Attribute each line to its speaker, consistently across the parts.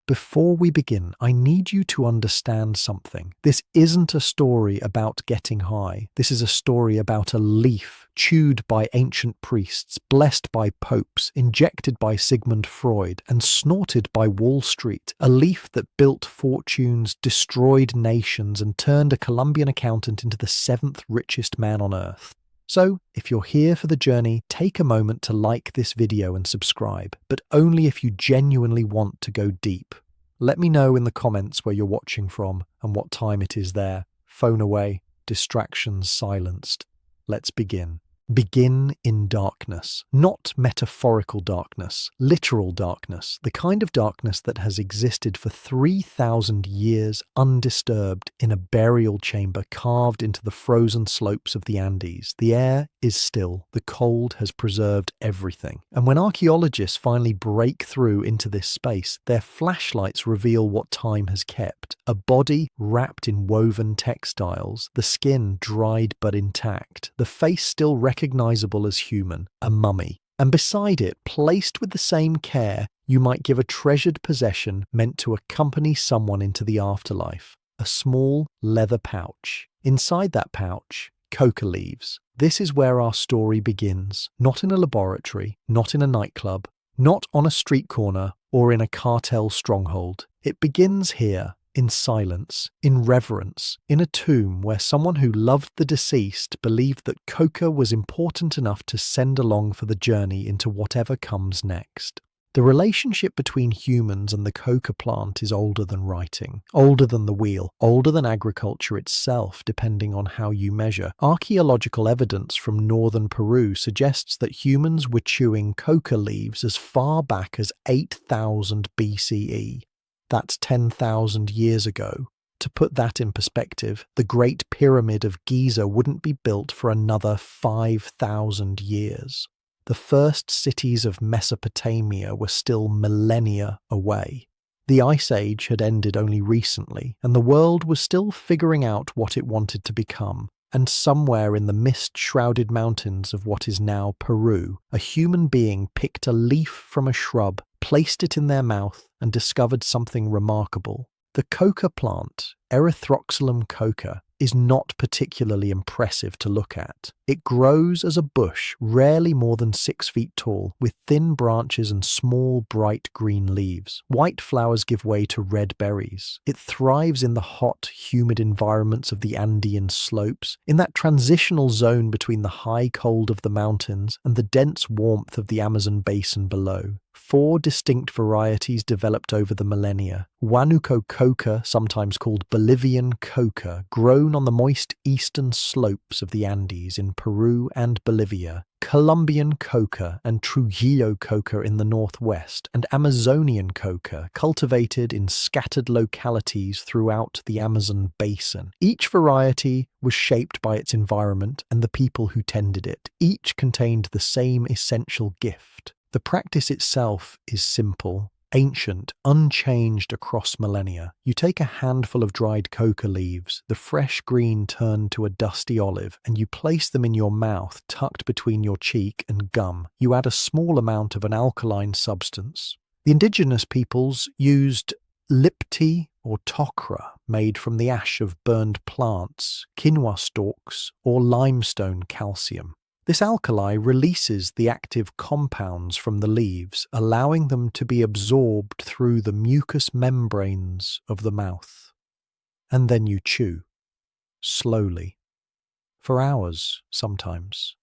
Speaker 1: Before we begin, I need you to understand something. This isn't a story about getting high. This is a story about a leaf chewed by ancient priests, blessed by popes, injected by Sigmund Freud, and snorted by Wall Street. A leaf that built fortunes, destroyed nations, and turned a Colombian accountant into the seventh richest man on earth. So, if you're here for the journey, take a moment to like this video and subscribe, but only if you genuinely want to go deep. Let me know in the comments where you're watching from and what time it is there. Phone away, distractions silenced. Let's begin. Begin in darkness. Not metaphorical darkness, literal darkness, the kind of darkness that has existed for 3,000 years undisturbed in a burial chamber carved into the frozen slopes of the Andes. The air is still. The cold has preserved everything. And when archaeologists finally break through into this space, their flashlights reveal what time has kept. A body wrapped in woven textiles, the skin dried but intact, the face still recognizable as human, a mummy. And beside it, placed with the same care, you might give a treasured possession meant to accompany someone into the afterlife. A small leather pouch. Inside that pouch, coca leaves. This is where our story begins. Not in a laboratory, not in a nightclub, not on a street corner or in a cartel stronghold. It begins here. In silence, in reverence, in a tomb where someone who loved the deceased believed that coca was important enough to send along for the journey into whatever comes next. The relationship between humans and the coca plant is older than writing, older than the wheel, older than agriculture itself, depending on how you measure. Archaeological evidence from northern Peru suggests that humans were chewing coca leaves as far back as 8,000 BCE. That's 10,000 years ago. To put that in perspective, the Great Pyramid of Giza wouldn't be built for another 5,000 years. The first cities of Mesopotamia were still millennia away. The Ice Age had ended only recently, and the world was still figuring out what it wanted to become. And somewhere in the mist-shrouded mountains of what is now Peru, a human being picked a leaf from a shrub, placed it in their mouth, and discovered something remarkable. The coca plant, Erythroxylum coca, is not particularly impressive to look at. It grows as a bush, rarely more than 6 feet tall, with thin branches and small, bright green leaves. White flowers give way to red berries. It thrives in the hot, humid environments of the Andean slopes, in that transitional zone between the high cold of the mountains and the dense warmth of the Amazon basin below. 4 distinct varieties developed over the millennia. Huanuco coca, sometimes called Bolivian coca, grown on the moist eastern slopes of the Andes in Peru and Bolivia. Colombian coca and Trujillo coca in the northwest, and Amazonian coca, cultivated in scattered localities throughout the Amazon basin. Each variety was shaped by its environment and the people who tended it. Each contained the same essential gift. The practice itself is simple, ancient, unchanged across millennia. You take a handful of dried coca leaves, the fresh green turned to a dusty olive, and you place them in your mouth tucked between your cheek and gum. You add a small amount of an alkaline substance. The indigenous peoples used lipti or tokra, made from the ash of burned plants, quinoa stalks, or limestone calcium. This alkali releases the active compounds from the leaves, allowing them to be absorbed through the mucous membranes of the mouth. And then you chew, slowly, for hours sometimes.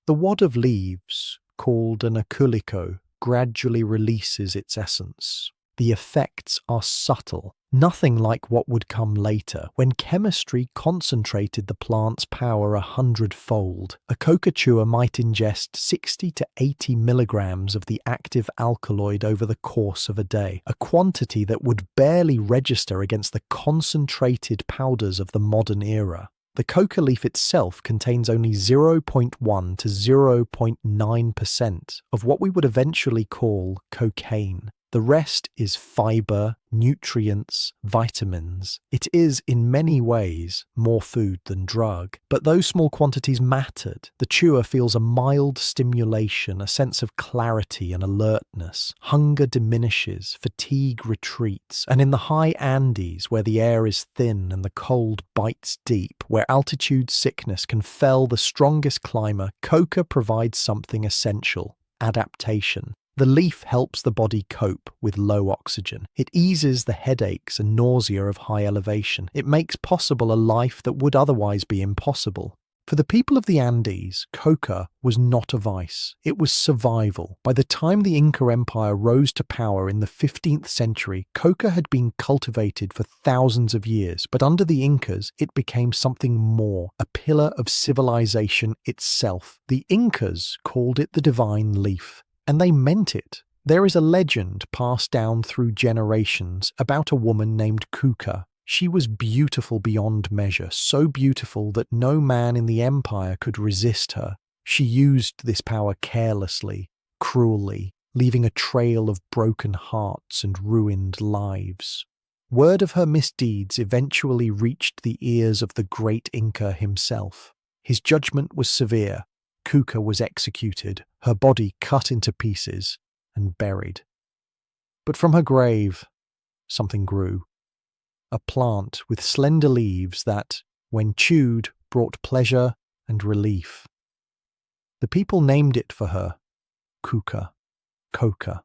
Speaker 1: The wad of leaves, called an aculico, gradually releases its essence. The effects are subtle, nothing like what would come later, when chemistry concentrated the plant's power 100-fold. A coca chewer might ingest 60 to 80 milligrams of the active alkaloid over the course of a day, a quantity that would barely register against the concentrated powders of the modern era. The coca leaf itself contains only 0.1 to 0.9% of what we would eventually call cocaine. The rest is fiber, nutrients, vitamins. It is, in many ways, more food than drug. But those small quantities mattered. The chewer feels a mild stimulation, a sense of clarity and alertness. Hunger diminishes, fatigue retreats. And in the high Andes, where the air is thin and the cold bites deep, where altitude sickness can fell the strongest climber, coca provides something essential: adaptation. The leaf helps the body cope with low oxygen. It eases the headaches and nausea of high elevation. It makes possible a life that would otherwise be impossible. For the people of the Andes, coca was not a vice. It was survival. By the time the Inca Empire rose to power in the 15th century, coca had been cultivated for thousands of years, but under the Incas, it became something more, a pillar of civilization itself. The Incas called it the divine leaf. And they meant it. There is a legend passed down through generations about a woman named Cuca. She was beautiful beyond measure, so beautiful that no man in the empire could resist her. She used this power carelessly, cruelly, leaving a trail of broken hearts and ruined lives. Word of her misdeeds eventually reached the ears of the great Inca himself. His judgment was severe. Cuca was executed, her body cut into pieces and buried. But from her grave, something grew. A plant with slender leaves that, when chewed, brought pleasure and relief. The people named it for her, Cuca, coca.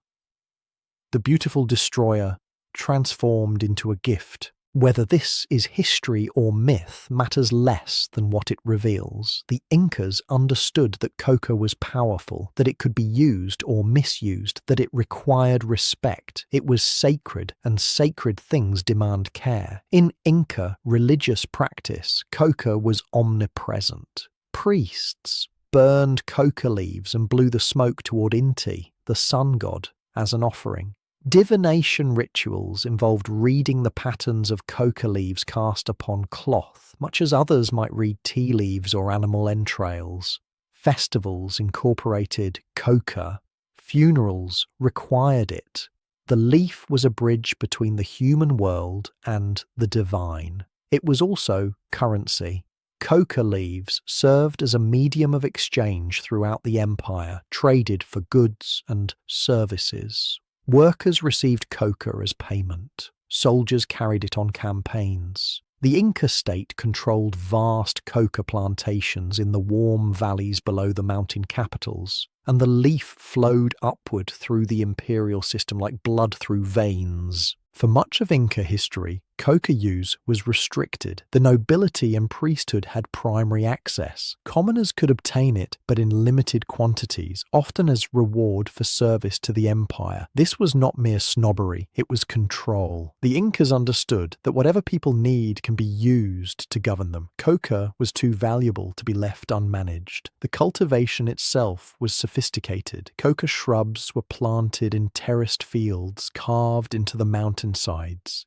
Speaker 1: The beautiful destroyer transformed into a gift. Whether this is history or myth matters less than what it reveals. The Incas understood that coca was powerful, that it could be used or misused, that it required respect. It was sacred, and sacred things demand care. In Inca religious practice, coca was omnipresent. Priests burned coca leaves and blew the smoke toward Inti, the sun god, as an offering. Divination rituals involved reading the patterns of coca leaves cast upon cloth, much as others might read tea leaves or animal entrails. Festivals incorporated coca. Funerals required it. The leaf was a bridge between the human world and the divine. It was also currency. Coca leaves served as a medium of exchange throughout the empire, traded for goods and services. Workers received coca as payment. Soldiers carried it on campaigns. The Inca state controlled vast coca plantations in the warm valleys below the mountain capitals, and the leaf flowed upward through the imperial system like blood through veins. For much of Inca history, coca use was restricted. The nobility and priesthood had primary access. Commoners could obtain it, but in limited quantities, often as reward for service to the empire. This was not mere snobbery, it was control. The Incas understood that whatever people need can be used to govern them. Coca was too valuable to be left unmanaged. The cultivation itself was sophisticated. Coca shrubs were planted in terraced fields carved into the mountainsides,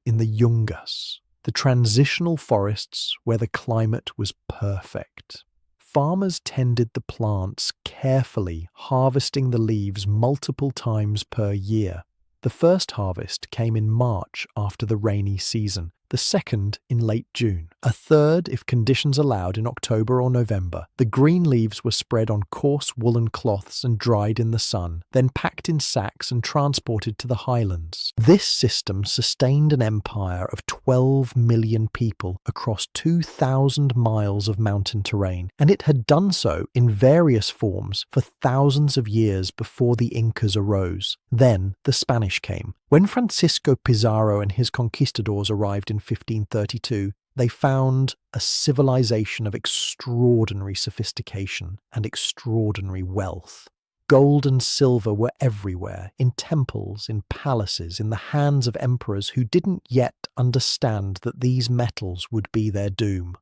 Speaker 1: in the Yungas, the transitional forests where the climate was perfect. Farmers tended the plants carefully, harvesting the leaves multiple times per year. The first harvest came in March after the rainy season, the second in late June, a third, if conditions allowed, in October or November. The green leaves were spread on coarse woolen cloths and dried in the sun, then packed in sacks and transported to the highlands. This system sustained an empire of 12 million people across 2,000 miles of mountain terrain, and it had done so in various forms for thousands of years before the Incas arose. Then the Spanish came. When Francisco Pizarro and his conquistadors arrived in 1532, they found a civilization of extraordinary sophistication and extraordinary wealth. Gold and silver were everywhere, in temples, in palaces, in the hands of emperors who didn't yet understand that these metals would be their doom.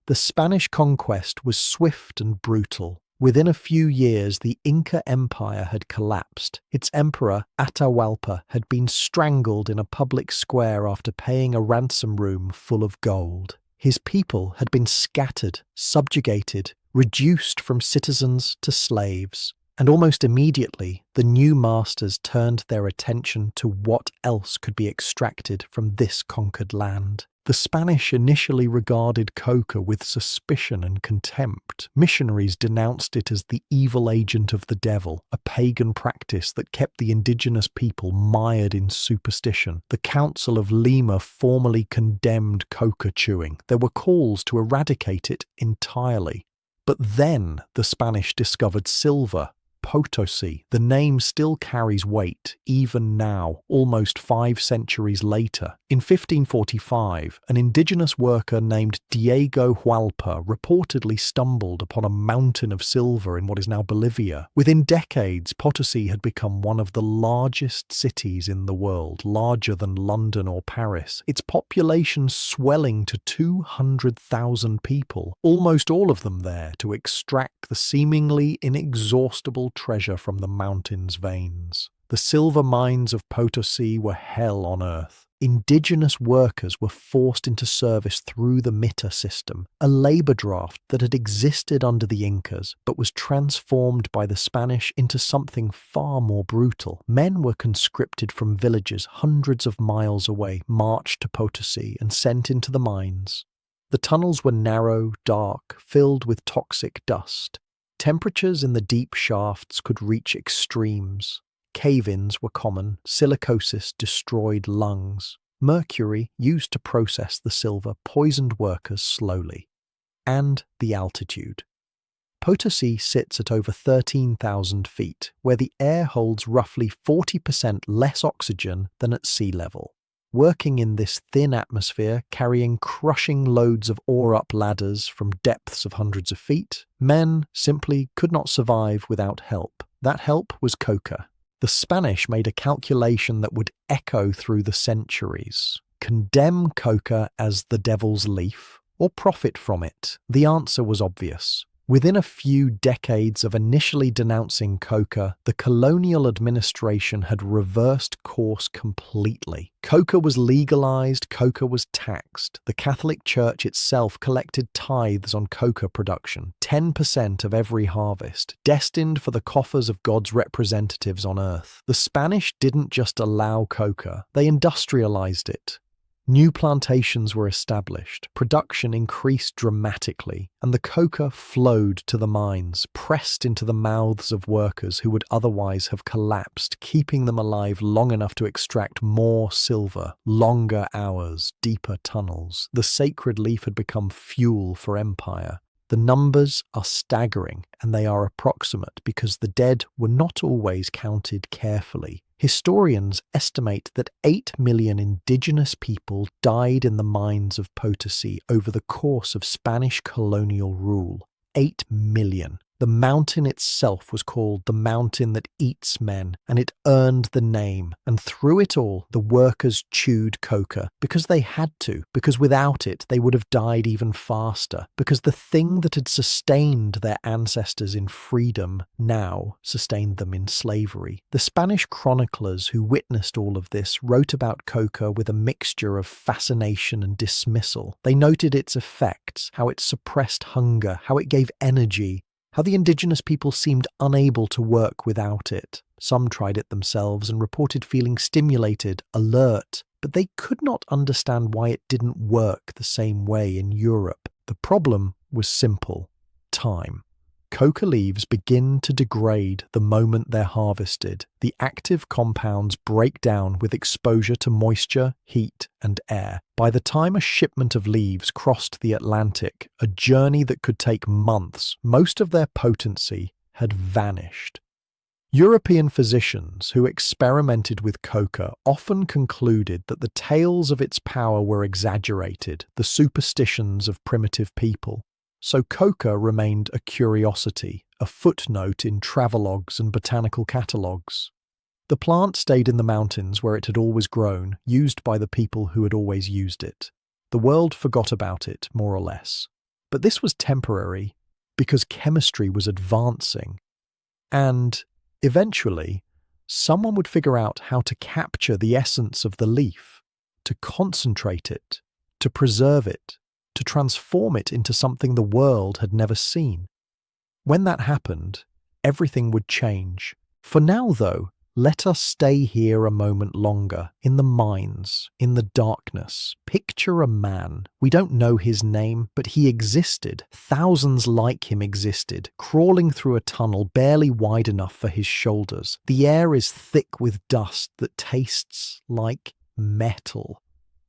Speaker 1: The Spanish conquest was swift and brutal. Within a few years, the Inca Empire had collapsed. Its emperor, Atahualpa, had been strangled in a public square after paying a ransom room full of gold. His people had been scattered, subjugated, reduced from citizens to slaves. And almost immediately, the new masters turned their attention to what else could be extracted from this conquered land. The Spanish initially regarded coca with suspicion and contempt. Missionaries denounced it as the evil agent of the devil, a pagan practice that kept the indigenous people mired in superstition. The Council of Lima formally condemned coca chewing. There were calls to eradicate it entirely. But then the Spanish discovered silver. Potosi. The name still carries weight, even now, almost 5 centuries later. In 1545, an indigenous worker named Diego Hualpa reportedly stumbled upon a mountain of silver in what is now Bolivia. Within decades, Potosi had become one of the largest cities in the world, larger than London or Paris, its population swelling to 200,000 people, almost all of them there to extract the seemingly inexhaustible treasure from the mountain's veins. The silver mines of Potosi were hell on earth. Indigenous workers were forced into service through the Mita system, a labor draft that had existed under the Incas but was transformed by the Spanish into something far more brutal. Men were conscripted from villages hundreds of miles away, marched to Potosi, and sent into the mines. The tunnels were narrow, dark, filled with toxic dust. Temperatures in the deep shafts could reach extremes. Cave-ins were common. Silicosis destroyed lungs. Mercury, used to process the silver, poisoned workers slowly. And the altitude. Potosi sits at over 13,000 feet, where the air holds roughly 40% less oxygen than at sea level. Working in this thin atmosphere, carrying crushing loads of ore up ladders from depths of hundreds of feet, men simply could not survive without help. That help was coca. The Spanish made a calculation that would echo through the centuries. Condemn coca as the devil's leaf, or profit from it? The answer was obvious. Within a few decades of initially denouncing coca, the colonial administration had reversed course completely. Coca was legalized, coca was taxed. The Catholic Church itself collected tithes on coca production, 10% of every harvest, destined for the coffers of God's representatives on earth. The Spanish didn't just allow coca, they industrialized it. New plantations were established, production increased dramatically, and the coca flowed to the mines, pressed into the mouths of workers who would otherwise have collapsed, keeping them alive long enough to extract more silver, longer hours, deeper tunnels. The sacred leaf had become fuel for empire. The numbers are staggering, and they are approximate because the dead were not always counted carefully. Historians estimate that 8 million indigenous people died in the mines of Potosi over the course of Spanish colonial rule. 8 million. The mountain itself was called the mountain that eats men, and it earned the name. And through it all, the workers chewed coca, because they had to, because without it, they would have died even faster, because the thing that had sustained their ancestors in freedom now sustained them in slavery. The Spanish chroniclers who witnessed all of this wrote about coca with a mixture of fascination and dismissal. They noted its effects, how it suppressed hunger, how it gave energy, how the indigenous people seemed unable to work without it. Some tried it themselves and reported feeling stimulated, alert, but they could not understand why it didn't work the same way in Europe. The problem was simple: time. Coca leaves begin to degrade the moment they're harvested. The active compounds break down with exposure to moisture, heat, and air. By the time a shipment of leaves crossed the Atlantic, a journey that could take months, most of their potency had vanished. European physicians who experimented with coca often concluded that the tales of its power were exaggerated, the superstitions of primitive people. So coca remained a curiosity, a footnote in travelogues and botanical catalogues. The plant stayed in the mountains where it had always grown, used by the people who had always used it. The world forgot about it, more or less. But this was temporary, because chemistry was advancing. And, eventually, someone would figure out how to capture the essence of the leaf, to concentrate it, to preserve it, to transform it into something the world had never seen. When that happened, everything would change. For now, though, let us stay here a moment longer, in the mines, in the darkness. Picture a man. We don't know his name, but he existed. Thousands like him existed, crawling through a tunnel barely wide enough for his shoulders. The air is thick with dust that tastes like metal.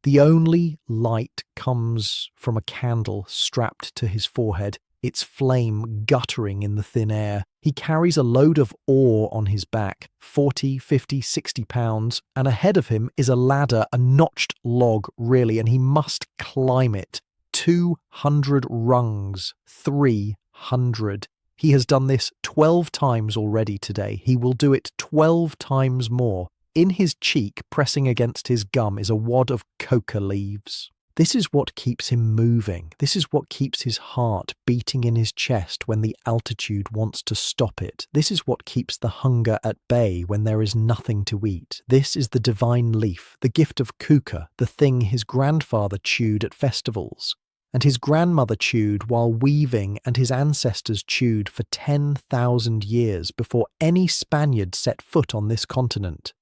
Speaker 1: The only light comes from a candle strapped to his forehead, its flame guttering in the thin air. He carries a load of ore on his back, 40, 50, 60 pounds, and ahead of him is a ladder, a notched log, really, and he must climb it. 200 rungs, 300. He has done this 12 times already today. He will do it 12 times more. In his cheek, pressing against his gum, is a wad of coca leaves. This is what keeps him moving. This is what keeps his heart beating in his chest when the altitude wants to stop it. This is what keeps the hunger at bay when there is nothing to eat. This is the divine leaf, the gift of kuka, the thing his grandfather chewed at festivals, and his grandmother chewed while weaving, and his ancestors chewed for 10,000 years before any Spaniard set foot on this continent.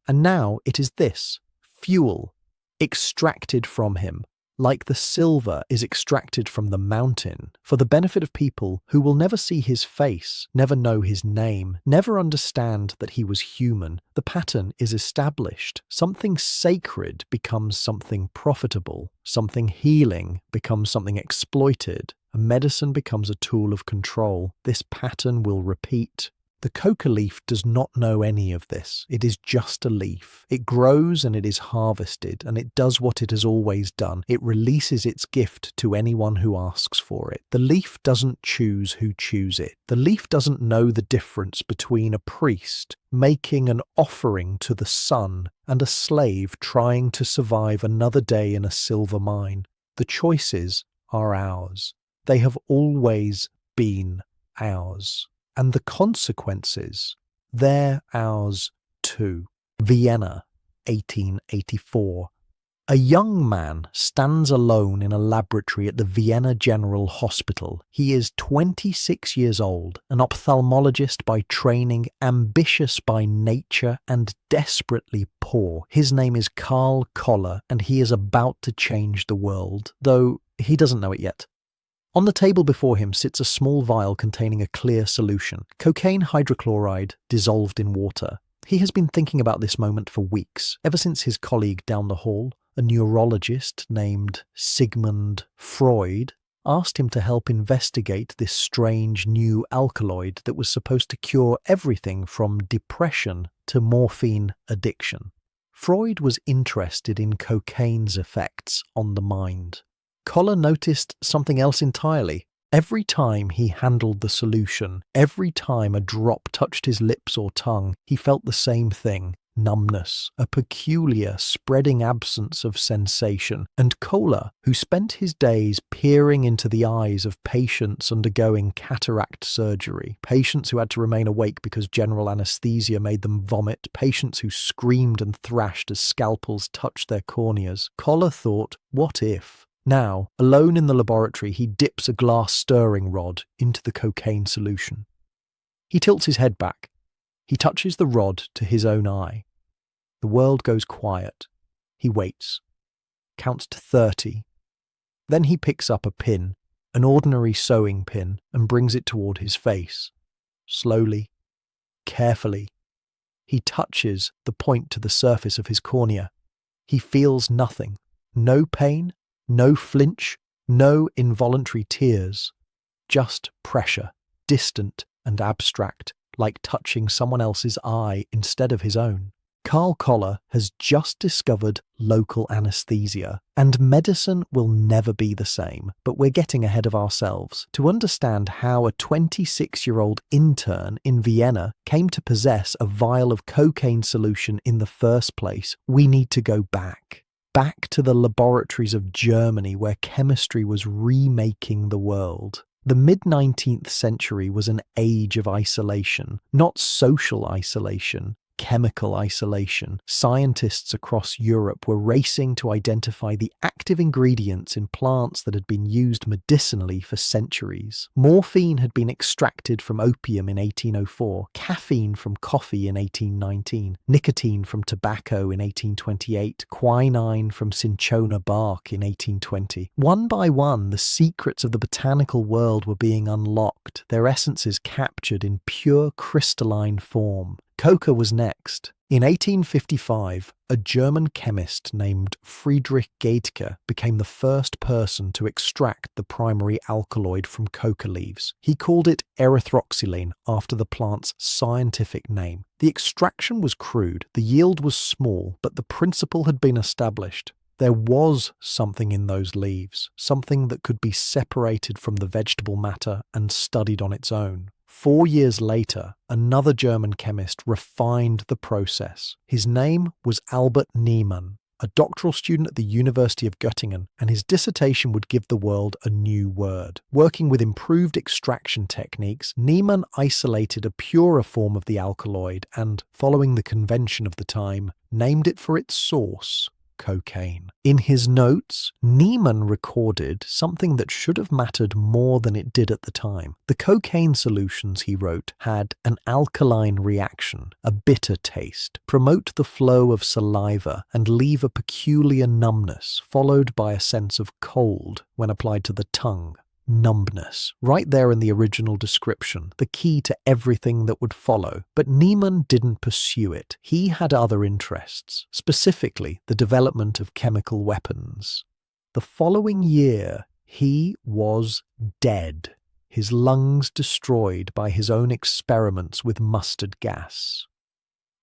Speaker 1: And now it is this, fuel, extracted from him, like the silver is extracted from the mountain, for the benefit of people who will never see his face, never know his name, never understand that he was human. The pattern is established. Something sacred becomes something profitable. Something healing becomes something exploited. A medicine becomes a tool of control. This pattern will repeat. The coca leaf does not know any of this. It is just a leaf. It grows and it is harvested, and it does what it has always done. It releases its gift to anyone who asks for it. The leaf doesn't choose who chews it. The leaf doesn't know the difference between a priest making an offering to the sun and a slave trying to survive another day in a silver mine. The choices are ours. They have always been ours. And the consequences, they're ours too. Vienna, 1884. A young man stands alone in a laboratory at the Vienna General Hospital. He is 26 years old, an ophthalmologist by training, ambitious by nature, and desperately poor. His name is Karl Koller, and he is about to change the world, though he doesn't know it yet. On the table before him sits a small vial containing a clear solution, cocaine hydrochloride dissolved in water. He has been thinking about this moment for weeks, ever since his colleague down the hall, a neurologist named Sigmund Freud, asked him to help investigate this strange new alkaloid that was supposed to cure everything from depression to morphine addiction. Freud was interested in cocaine's effects on the mind. Koller noticed something else entirely. Every time he handled the solution, every time a drop touched his lips or tongue, he felt the same thing, numbness, a peculiar, spreading absence of sensation. And Koller, who spent his days peering into the eyes of patients undergoing cataract surgery, patients who had to remain awake because general anesthesia made them vomit, patients who screamed and thrashed as scalpels touched their corneas, Koller thought, what if? Now, alone in the laboratory, he dips a glass stirring rod into the cocaine solution. He tilts his head back. He touches the rod to his own eye. The world goes quiet. He waits, counts to 30. Then he picks up a pin, an ordinary sewing pin, and brings it toward his face. Slowly, carefully, he touches the point to the surface of his cornea. He feels nothing, no pain, no flinch, no involuntary tears, just pressure, distant and abstract, like touching someone else's eye instead of his own. Karl Koller has just discovered local anesthesia, and medicine will never be the same, but we're getting ahead of ourselves. To understand how a 26-year-old intern in Vienna came to possess a vial of cocaine solution in the first place, we need to go back to the laboratories of Germany where chemistry was remaking the world. The mid-19th century was an age of isolation, not social isolation, chemical isolation. Scientists across Europe were racing to identify the active ingredients in plants that had been used medicinally for centuries. Morphine had been extracted from opium in 1804, caffeine from coffee in 1819, nicotine from tobacco in 1828, quinine from cinchona bark in 1820. One by one, the secrets of the botanical world were being unlocked, their essences captured in pure crystalline form. Coca was next. In 1855, a German chemist named Friedrich Gaedtke became the first person to extract the primary alkaloid from coca leaves. He called it erythroxylene after the plant's scientific name. The extraction was crude, the yield was small, but the principle had been established. There was something in those leaves, something that could be separated from the vegetable matter and studied on its own. 4 years later, another German chemist refined the process. His name was Albert Niemann, a doctoral student at the University of Göttingen, and his dissertation would give the world a new word. Working with improved extraction techniques, Niemann isolated a purer form of the alkaloid and, following the convention of the time, named it for its source, cocaine. In his notes, Niemann recorded something that should have mattered more than it did at the time. The cocaine solutions, he wrote, had an alkaline reaction, a bitter taste, promote the flow of saliva, and leave a peculiar numbness, followed by a sense of cold when applied to the tongue. Numbness, right there in the original description, the key to everything that would follow. But Niemann didn't pursue it. He had other interests, specifically the development of chemical weapons. The following year, he was dead, his lungs destroyed by his own experiments with mustard gas.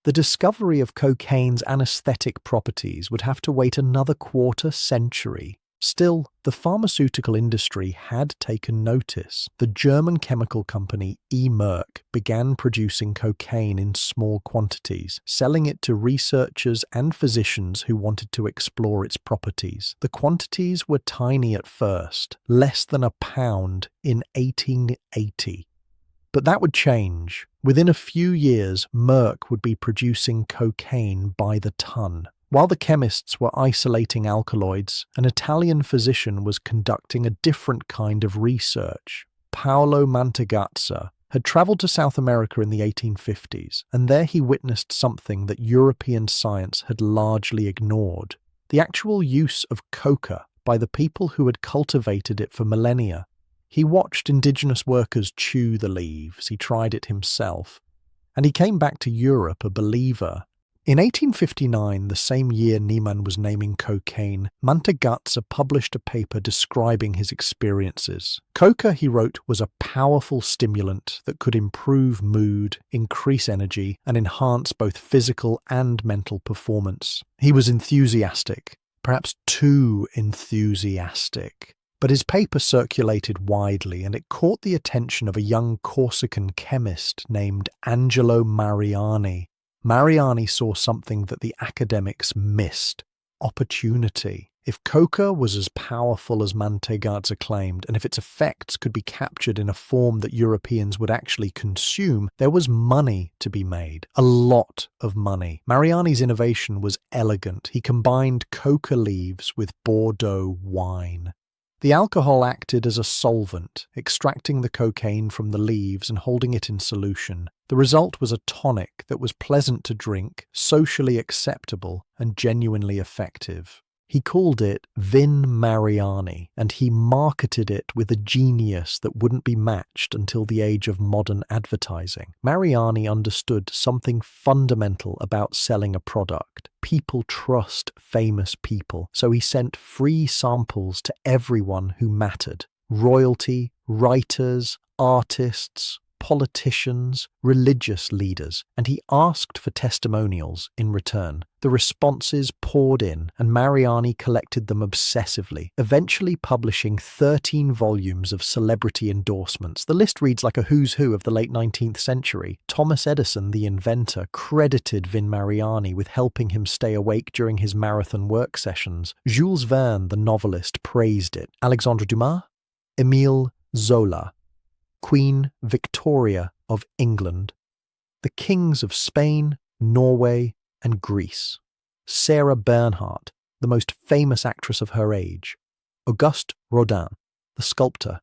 Speaker 1: The discovery of cocaine's anesthetic properties would have to wait another quarter century. Still, the pharmaceutical industry had taken notice. The German chemical company E. Merck began producing cocaine in small quantities, selling it to researchers and physicians who wanted to explore its properties. The quantities were tiny at first, less than a pound in 1880. But that would change. Within a few years, Merck would be producing cocaine by the ton. While the chemists were isolating alkaloids, an Italian physician was conducting a different kind of research. Paolo Mantegazza had traveled to South America in the 1850s, and there he witnessed something that European science had largely ignored: the actual use of coca by the people who had cultivated it for millennia. He watched indigenous workers chew the leaves, he tried it himself, and he came back to Europe a believer. In 1859, the same year Niemann was naming cocaine, Mantegazza published a paper describing his experiences. Coca, he wrote, was a powerful stimulant that could improve mood, increase energy, and enhance both physical and mental performance. He was enthusiastic, perhaps too enthusiastic. But his paper circulated widely, and it caught the attention of a young Corsican chemist named Angelo Mariani. Mariani saw something that the academics missed: opportunity. If coca was as powerful as Mantegazza claimed, and if its effects could be captured in a form that Europeans would actually consume, there was money to be made. A lot of money. Mariani's innovation was elegant. He combined coca leaves with Bordeaux wine. The alcohol acted as a solvent, extracting the cocaine from the leaves and holding it in solution. The result was a tonic that was pleasant to drink, socially acceptable, and genuinely effective. He called it Vin Mariani, and he marketed it with a genius that wouldn't be matched until the age of modern advertising. Mariani understood something fundamental about selling a product. People trust famous people, so he sent free samples to everyone who mattered: royalty, writers, artists, politicians, religious leaders, and he asked for testimonials in return. The responses poured in, and Mariani collected them obsessively, eventually publishing 13 volumes of celebrity endorsements. The list reads like a who's who of the late 19th century. Thomas Edison, the inventor, credited Vin Mariani with helping him stay awake during his marathon work sessions. Jules Verne, the novelist, praised it. Alexandre Dumas, Émile Zola, Queen Victoria of England, the kings of Spain, Norway, and Greece. Sarah Bernhardt, the most famous actress of her age. Auguste Rodin, the sculptor.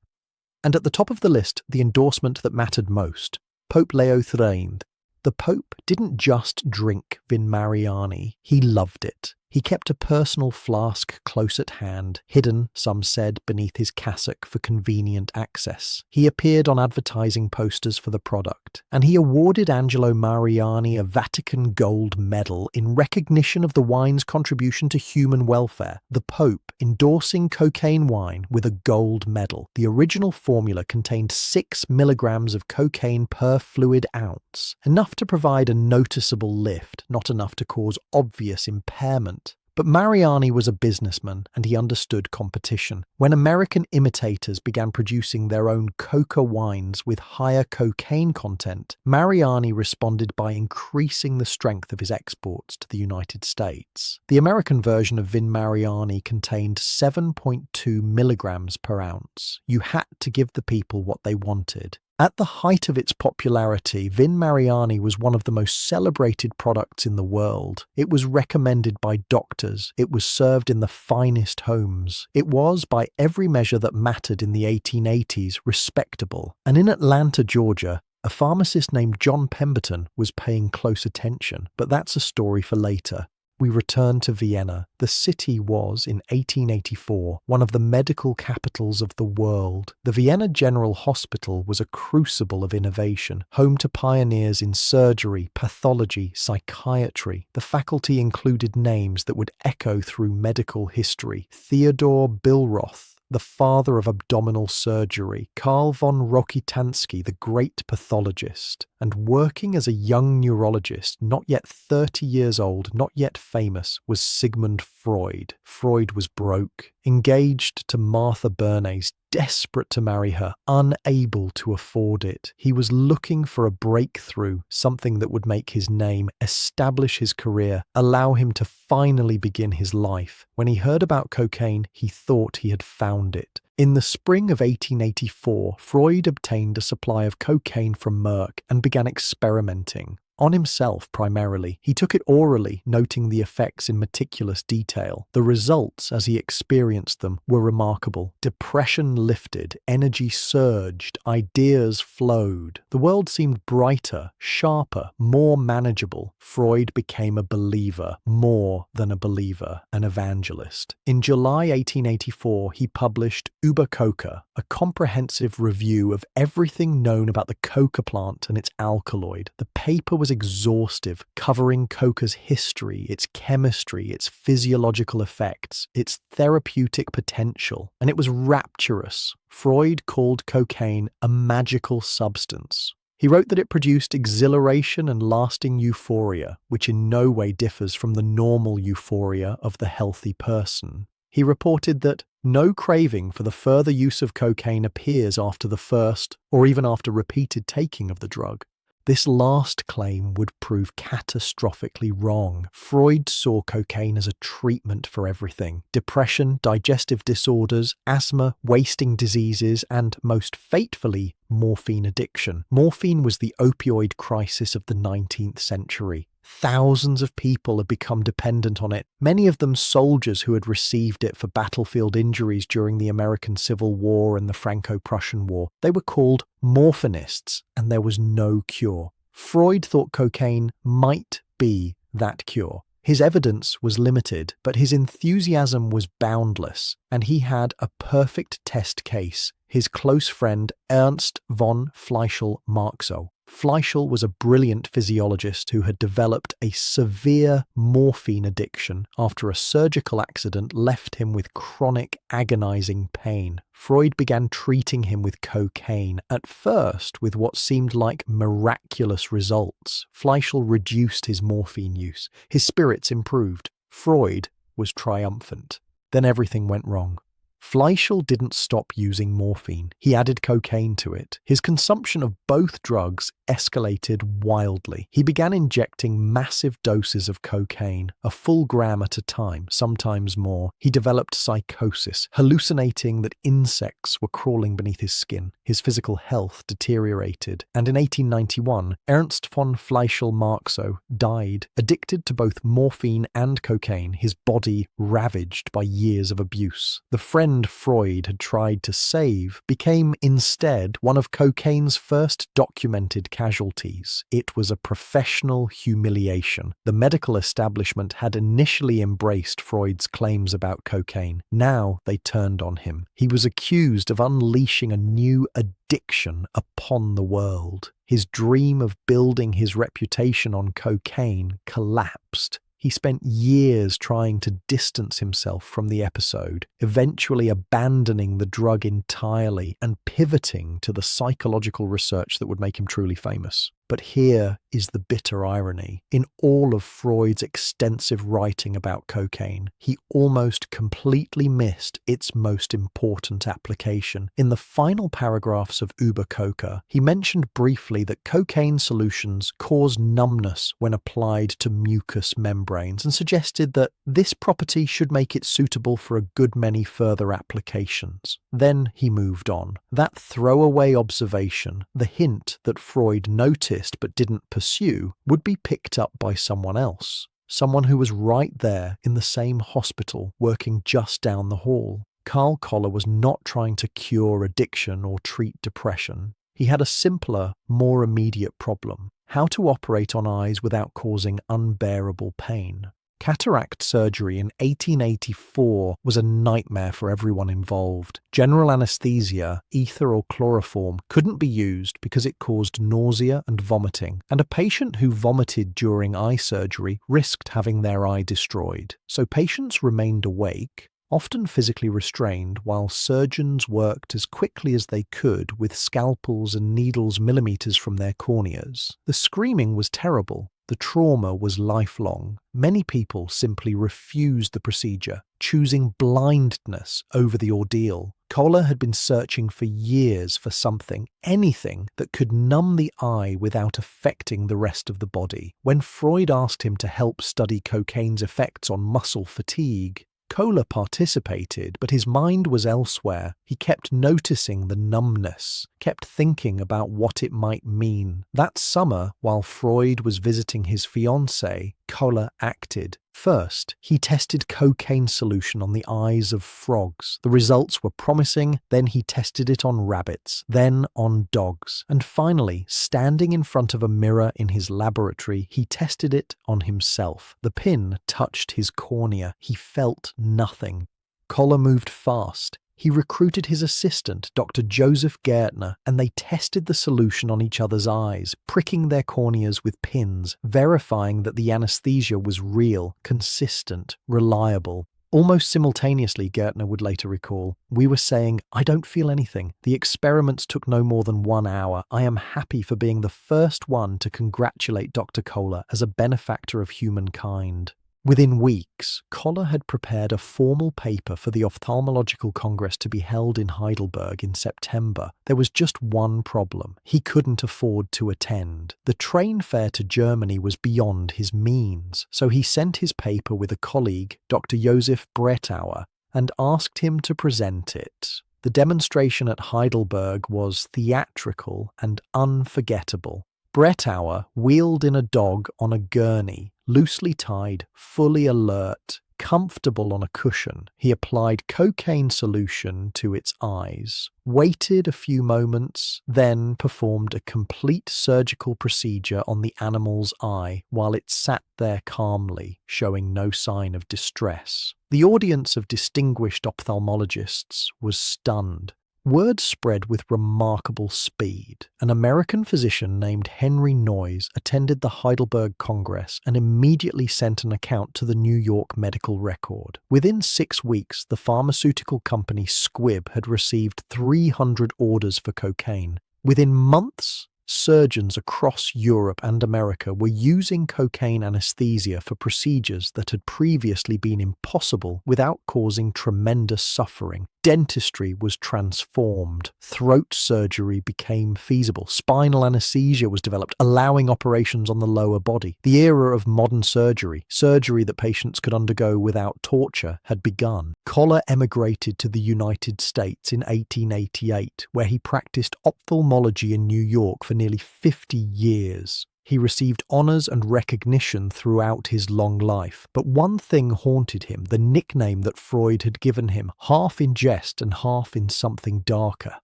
Speaker 1: And at the top of the list, the endorsement that mattered most, Pope Leo XIII. The Pope didn't just drink Vin Mariani, he loved it. He kept a personal flask close at hand, hidden, some said, beneath his cassock for convenient access. He appeared on advertising posters for the product, and he awarded Angelo Mariani a Vatican Gold Medal in recognition of the wine's contribution to human welfare. The Pope endorsing cocaine wine with a gold medal. The original formula contained 6 milligrams of cocaine per fluid ounce, enough to provide a noticeable lift, not enough to cause obvious impairment. But Mariani was a businessman and he understood competition. When American imitators began producing their own coca wines with higher cocaine content, Mariani responded by increasing the strength of his exports to the United States. The American version of Vin Mariani contained 7.2 milligrams per ounce. You had to give the people what they wanted. At the height of its popularity, Vin Mariani was one of the most celebrated products in the world. It was recommended by doctors. It was served in the finest homes. It was, by every measure that mattered in the 1880s, respectable. And in Atlanta, Georgia, a pharmacist named John Pemberton was paying close attention. But that's a story for later. We return to Vienna. The city was, in 1884, one of the medical capitals of the world. The Vienna General Hospital was a crucible of innovation, home to pioneers in surgery, pathology, psychiatry. The faculty included names that would echo through medical history. Theodor Billroth, the father of abdominal surgery, Karl von Rokitansky, the great pathologist, and working as a young neurologist, not yet 30 years old, not yet famous, was Sigmund Freud. Freud was broke, engaged to Martha Bernays, desperate to marry her, unable to afford it. He was looking for a breakthrough, something that would make his name, establish his career, allow him to finally begin his life. When he heard about cocaine, he thought he had found it. In the spring of 1884, Freud obtained a supply of cocaine from Merck and began experimenting. On himself, primarily. He took it orally, noting the effects in meticulous detail. The results, as he experienced them, were remarkable. Depression lifted, energy surged, ideas flowed. The world seemed brighter, sharper, more manageable. Freud became a believer, more than a believer, an evangelist. In July 1884, he published Über Coca, a comprehensive review of everything known about the coca plant and its alkaloid. The paper was exhaustive, covering coca's history, its chemistry, its physiological effects, its therapeutic potential, and it was rapturous. Freud called cocaine a magical substance. He wrote that it produced exhilaration and lasting euphoria, which in no way differs from the normal euphoria of the healthy person. He reported that no craving for the further use of cocaine appears after the first, or even after repeated taking of the drug. This last claim would prove catastrophically wrong. Freud saw cocaine as a treatment for everything: depression, digestive disorders, asthma, wasting diseases, and, most fatefully, morphine addiction. Morphine was the opioid crisis of the 19th century. Thousands of people had become dependent on it, many of them soldiers who had received it for battlefield injuries during the American Civil War and the Franco-Prussian War. They were called morphinists, and there was no cure. Freud thought cocaine might be that cure. His evidence was limited, but his enthusiasm was boundless, and he had a perfect test case: his close friend Ernst von Fleischl-Marxow. Fleischl was a brilliant physiologist who had developed a severe morphine addiction after a surgical accident left him with chronic, agonizing pain. Freud began treating him with cocaine, at first with what seemed like miraculous results. Fleischl reduced his morphine use. His spirits improved. Freud was triumphant. Then everything went wrong. Fleischl didn't stop using morphine. He added cocaine to it. His consumption of both drugs escalated wildly. He began injecting massive doses of cocaine, a full gram at a time, sometimes more. He developed psychosis, hallucinating that insects were crawling beneath his skin. His physical health deteriorated, and in 1891, Ernst von Fleischl-Marxow died, addicted to both morphine and cocaine, his body ravaged by years of abuse. The friend Freud had tried to save became instead one of cocaine's first documented casualties. It was a professional humiliation. The medical establishment had initially embraced Freud's claims about cocaine. Now they turned on him. He was accused of unleashing a new addiction upon the world. His dream of building his reputation on cocaine collapsed. He spent years trying to distance himself from the episode, eventually abandoning the drug entirely and pivoting to the psychological research that would make him truly famous. But here is the bitter irony. In all of Freud's extensive writing about cocaine, he almost completely missed its most important application. In the final paragraphs of Über Coca, he mentioned briefly that cocaine solutions cause numbness when applied to mucous membranes and suggested that this property should make it suitable for a good many further applications. Then he moved on. That throwaway observation, the hint that Freud noticed but didn't pursue, would be picked up by someone else. Someone who was right there in the same hospital, working just down the hall. Karl Koller was not trying to cure addiction or treat depression. He had a simpler, more immediate problem: how to operate on eyes without causing unbearable pain. Cataract surgery in 1884 was a nightmare for everyone involved. General anesthesia, ether or chloroform, couldn't be used because it caused nausea and vomiting, and a patient who vomited during eye surgery risked having their eye destroyed. So patients remained awake, often physically restrained, while surgeons worked as quickly as they could with scalpels and needles millimeters from their corneas. The screaming was terrible. The trauma was lifelong. Many people simply refused the procedure, choosing blindness over the ordeal. Koller had been searching for years for something, anything, that could numb the eye without affecting the rest of the body. When Freud asked him to help study cocaine's effects on muscle fatigue, Koller participated, but his mind was elsewhere. He kept noticing the numbness, kept thinking about what it might mean. That summer, while Freud was visiting his fiancée, Koller acted. First, he tested cocaine solution on the eyes of frogs. The results were promising. Then he tested it on rabbits, then on dogs. And finally, standing in front of a mirror in his laboratory, he tested it on himself. The pin touched his cornea. He felt nothing. Koller moved fast. He recruited his assistant, Dr. Joseph Gärtner, and they tested the solution on each other's eyes, pricking their corneas with pins, verifying that the anesthesia was real, consistent, reliable. Almost simultaneously, Gärtner would later recall, "We were saying, I don't feel anything. The experiments took no more than 1 hour. I am happy for being the first one to congratulate Dr. Koller as a benefactor of humankind." Within weeks, Koller had prepared a formal paper for the Ophthalmological Congress to be held in Heidelberg in September. There was just one problem. He couldn't afford to attend. The train fare to Germany was beyond his means, so he sent his paper with a colleague, Dr. Josef Brettauer, and asked him to present it. The demonstration at Heidelberg was theatrical and unforgettable. Brettauer wheeled in a dog on a gurney, loosely tied, fully alert, comfortable on a cushion. He applied cocaine solution to its eyes, waited a few moments, then performed a complete surgical procedure on the animal's eye while it sat there calmly, showing no sign of distress. The audience of distinguished ophthalmologists was stunned. Word spread with remarkable speed. An American physician named Henry Noyes attended the Heidelberg Congress and immediately sent an account to the New York Medical Record. Within 6 weeks, the pharmaceutical company Squibb had received 300 orders for cocaine. Within months, surgeons across Europe and America were using cocaine anesthesia for procedures that had previously been impossible without causing tremendous suffering. Dentistry was transformed. Throat surgery became feasible. Spinal anesthesia was developed, allowing operations on the lower body. The era of modern surgery, surgery that patients could undergo without torture, had begun. Koller emigrated to the United States in 1888, where he practiced ophthalmology in New York for nearly 50 years. He received honours and recognition throughout his long life, but one thing haunted him, the nickname that Freud had given him, half in jest and half in something darker.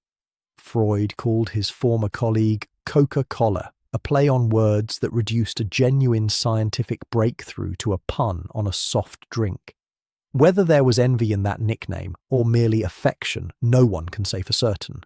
Speaker 1: Freud called his former colleague Coca-Cola, a play on words that reduced a genuine scientific breakthrough to a pun on a soft drink. Whether there was envy in that nickname, or merely affection, no one can say for certain.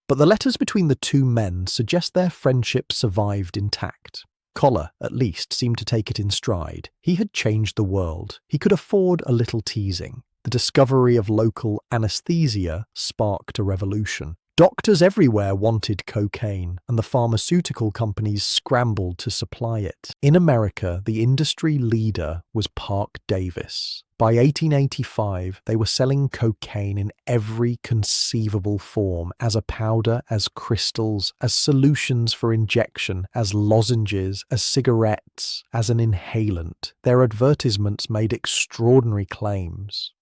Speaker 1: But the letters between the two men suggest their friendship survived intact. Koller, at least, seemed to take it in stride. He had changed the world. He could afford a little teasing. The discovery of local anesthesia sparked a revolution. Doctors everywhere wanted cocaine, and the pharmaceutical companies scrambled to supply it. In America, the industry leader was Parke Davis. By 1885, they were selling cocaine in every conceivable form, as a powder, as crystals, as solutions for injection, as lozenges, as cigarettes, as an inhalant. Their advertisements made extraordinary claims.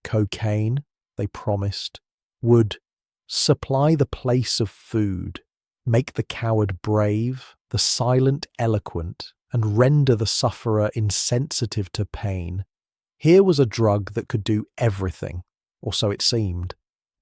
Speaker 1: Cocaine, they promised, would supply the place of food, make the coward brave, the silent eloquent, and render the sufferer insensitive to pain. Here was a drug that could do everything, or so it seemed.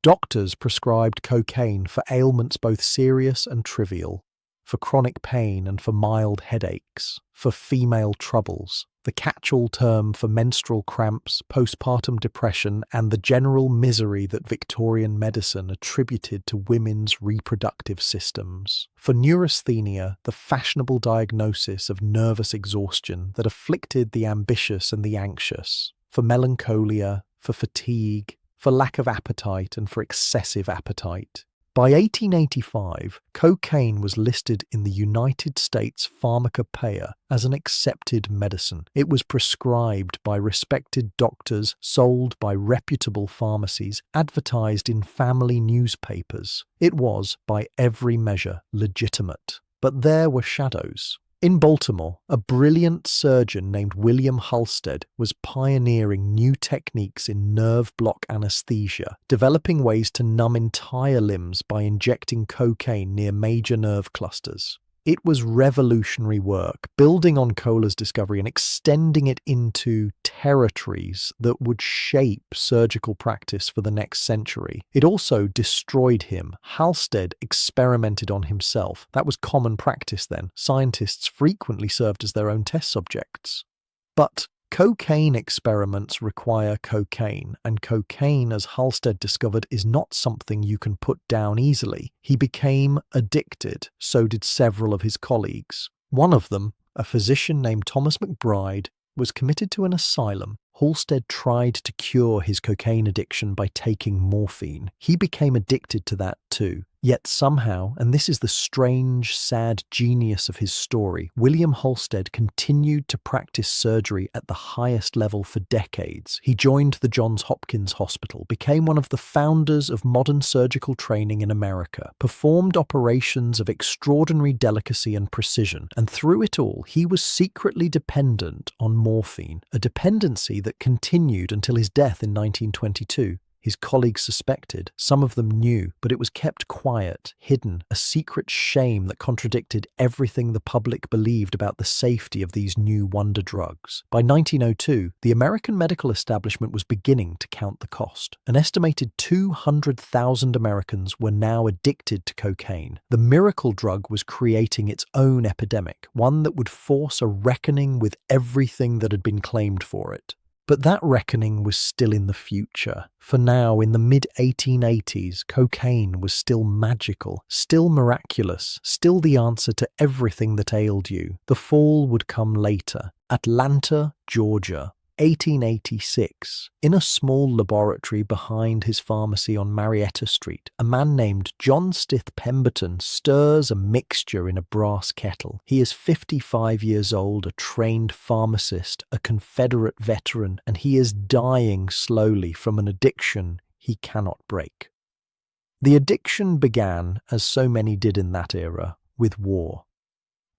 Speaker 1: Doctors prescribed cocaine for ailments both serious and trivial, for chronic pain and for mild headaches, for female troubles, the catch-all term for menstrual cramps, postpartum depression, and the general misery that Victorian medicine attributed to women's reproductive systems. For neurasthenia, the fashionable diagnosis of nervous exhaustion that afflicted the ambitious and the anxious. For melancholia, for fatigue, for lack of appetite, and for excessive appetite. By 1885, cocaine was listed in the United States Pharmacopoeia as an accepted medicine. It was prescribed by respected doctors, sold by reputable pharmacies, advertised in family newspapers. It was, by every measure, legitimate. But there were shadows. In Baltimore, a brilliant surgeon named William Halsted was pioneering new techniques in nerve block anesthesia, developing ways to numb entire limbs by injecting cocaine near major nerve clusters. It was revolutionary work, building on Koller's discovery and extending it into territories that would shape surgical practice for the next century. It also destroyed him. Halsted experimented on himself. That was common practice then. Scientists frequently served as their own test subjects. But cocaine experiments require cocaine, and cocaine, as Halsted discovered, is not something you can put down easily. He became addicted, so did several of his colleagues. One of them, a physician named Thomas McBride, was committed to an asylum. Halsted tried to cure his cocaine addiction by taking morphine. He became addicted to that too. Yet somehow, and this is the strange, sad genius of his story, William Halsted continued to practice surgery at the highest level for decades. He joined the Johns Hopkins Hospital, became one of the founders of modern surgical training in America, performed operations of extraordinary delicacy and precision, and through it all, he was secretly dependent on morphine, a dependency that continued until his death in 1922. His colleagues suspected, some of them knew, but it was kept quiet, hidden, a secret shame that contradicted everything the public believed about the safety of these new wonder drugs. By 1902, the American medical establishment was beginning to count the cost. An estimated 200,000 Americans were now addicted to cocaine. The miracle drug was creating its own epidemic, one that would force a reckoning with everything that had been claimed for it. But that reckoning was still in the future. For now, in the mid-1880s, cocaine was still magical, still miraculous, still the answer to everything that ailed you. The fall would come later. Atlanta, Georgia. 1886. In a small laboratory behind his pharmacy on Marietta Street, a man named John Stith Pemberton stirs a mixture in a brass kettle. He is 55 years old, a trained pharmacist, a Confederate veteran, and he is dying slowly from an addiction he cannot break. The addiction began, as so many did in that era, with war.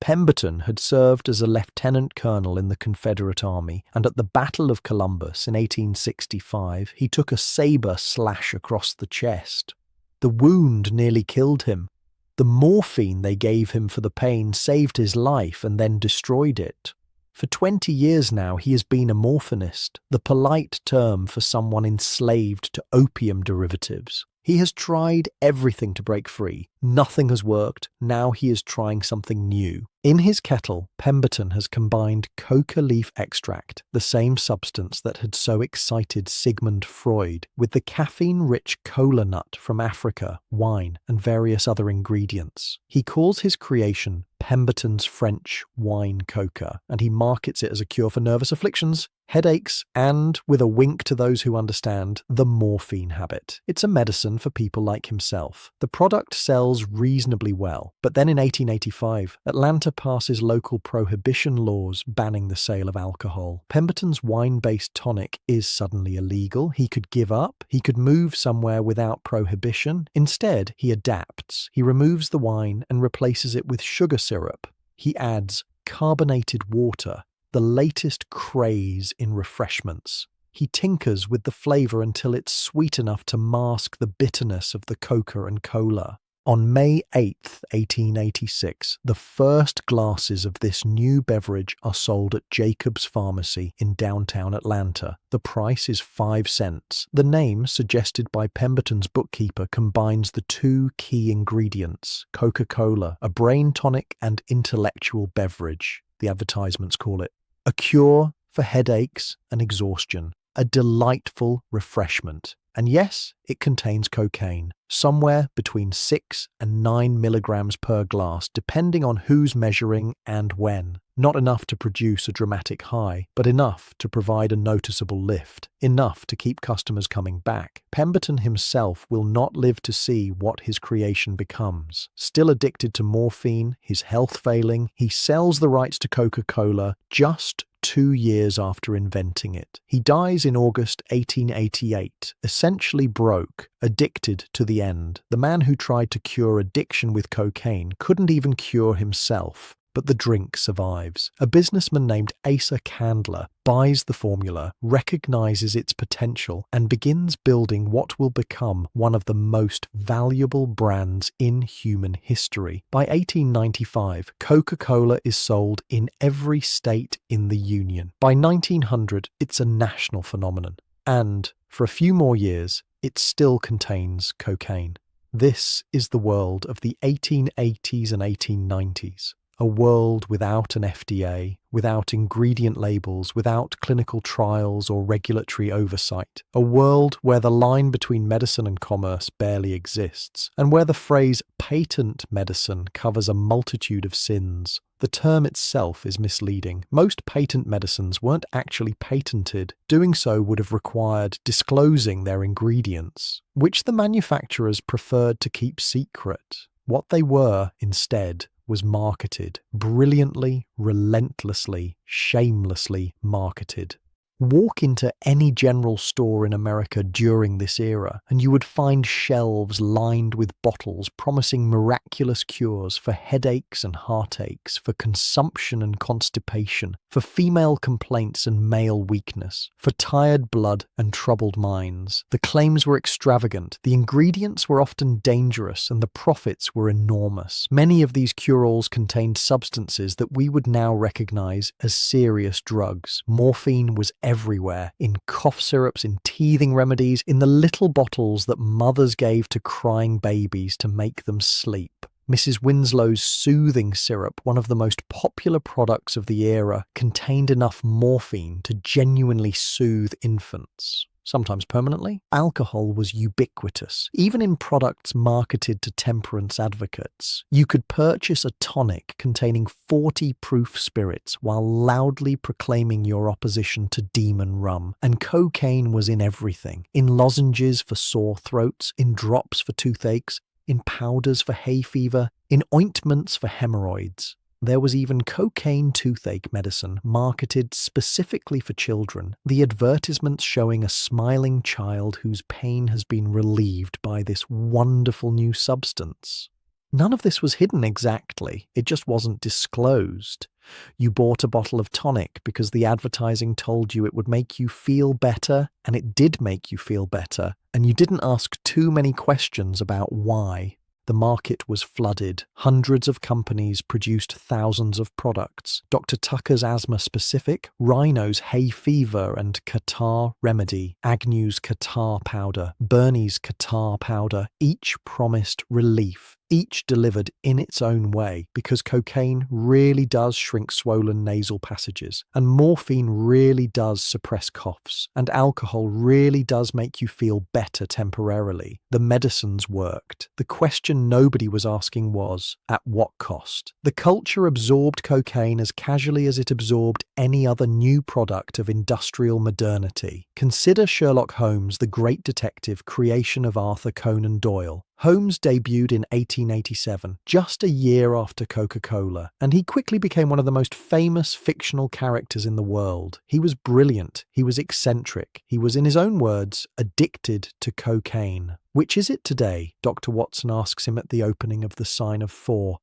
Speaker 1: Pemberton had served as a lieutenant colonel in the Confederate Army, and at the Battle of Columbus in 1865 he took a saber slash across the chest. The wound nearly killed him. The morphine they gave him for the pain saved his life and then destroyed it. For 20 years now he has been a morphinist, the polite term for someone enslaved to opium derivatives. He has tried everything to break free. Nothing has worked. Now he is trying something new. In his kettle, Pemberton has combined coca leaf extract, the same substance that had so excited Sigmund Freud, with the caffeine-rich cola nut from Africa, wine, and various other ingredients. He calls his creation Pemberton's French wine coca, and he markets it as a cure for nervous afflictions, headaches, and, with a wink to those who understand, the morphine habit. It's a medicine for people like himself. The product sells reasonably well, but then in 1885, Atlanta passes local prohibition laws banning the sale of alcohol. Pemberton's wine-based tonic is suddenly illegal. He could give up. He could move somewhere without prohibition. Instead, he adapts. He removes the wine and replaces it with sugar syrup. He adds carbonated water, the latest craze in refreshments. He tinkers with the flavor until it's sweet enough to mask the bitterness of the Coca and Cola. On May 8th, 1886, the first glasses of this new beverage are sold at Jacob's Pharmacy in downtown Atlanta. The price is 5 cents. The name, suggested by Pemberton's bookkeeper, combines the two key ingredients, Coca-Cola, a brain tonic and intellectual beverage, the advertisements call it. A cure for headaches and exhaustion. A delightful refreshment. And yes, it contains cocaine, somewhere between 6 and 9 milligrams per glass, depending on who's measuring and when. Not enough to produce a dramatic high, but enough to provide a noticeable lift. Enough to keep customers coming back. Pemberton himself will not live to see what his creation becomes. Still addicted to morphine, his health failing, he sells the rights to Coca-Cola just 2 years after inventing it. He dies in August 1888, essentially broke, addicted to the end. The man who tried to cure addiction with cocaine couldn't even cure himself. But the drink survives. A businessman named Asa Candler buys the formula, recognizes its potential, and begins building what will become one of the most valuable brands in human history. By 1895, Coca-Cola is sold in every state in the Union. By 1900, it's a national phenomenon. And, for a few more years, it still contains cocaine. This is the world of the 1880s and 1890s. A world without an FDA, without ingredient labels, without clinical trials or regulatory oversight. A world where the line between medicine and commerce barely exists, and where the phrase patent medicine covers a multitude of sins. The term itself is misleading. Most patent medicines weren't actually patented. Doing so would have required disclosing their ingredients, which the manufacturers preferred to keep secret. What they were, instead, was marketed, brilliantly, relentlessly, shamelessly marketed. Walk into any general store in America during this era, and you would find shelves lined with bottles promising miraculous cures for headaches and heartaches, for consumption and constipation, for female complaints and male weakness, for tired blood and troubled minds. The claims were extravagant, the ingredients were often dangerous, and the profits were enormous. Many of these cure-alls contained substances that we would now recognize as serious drugs. Morphine was everywhere, in cough syrups, in teething remedies, in the little bottles that mothers gave to crying babies to make them sleep. Mrs. Winslow's soothing syrup, one of the most popular products of the era, contained enough morphine to genuinely soothe infants. Sometimes permanently. Alcohol was ubiquitous, even in products marketed to temperance advocates. You could purchase a tonic containing 40 proof spirits while loudly proclaiming your opposition to demon rum. And cocaine was in everything. In lozenges for sore throats, in drops for toothaches, in powders for hay fever, in ointments for hemorrhoids. There was even cocaine toothache medicine marketed specifically for children, the advertisements showing a smiling child whose pain has been relieved by this wonderful new substance. None of this was hidden exactly, it just wasn't disclosed. You bought a bottle of tonic because the advertising told you it would make you feel better, and it did make you feel better, and you didn't ask too many questions about why. The market was flooded. Hundreds of companies produced thousands of products. Dr. Tucker's asthma specific, Rhino's hay fever and catarrh remedy, Agnew's catarrh powder, Bernie's catarrh powder, each promised relief. Each delivered in its own way, because cocaine really does shrink swollen nasal passages, and morphine really does suppress coughs, and alcohol really does make you feel better temporarily. The medicines worked. The question nobody was asking was, at what cost? The culture absorbed cocaine as casually as it absorbed any other new product of industrial modernity. Consider Sherlock Holmes, the great detective creation of Arthur Conan Doyle. Holmes debuted in 1887, just a year after Coca-Cola, and he quickly became one of the most famous fictional characters in the world. He was brilliant, he was eccentric, he was, in his own words, addicted to cocaine. Which is it today? Dr. Watson asks him at the opening of The Sign of Four.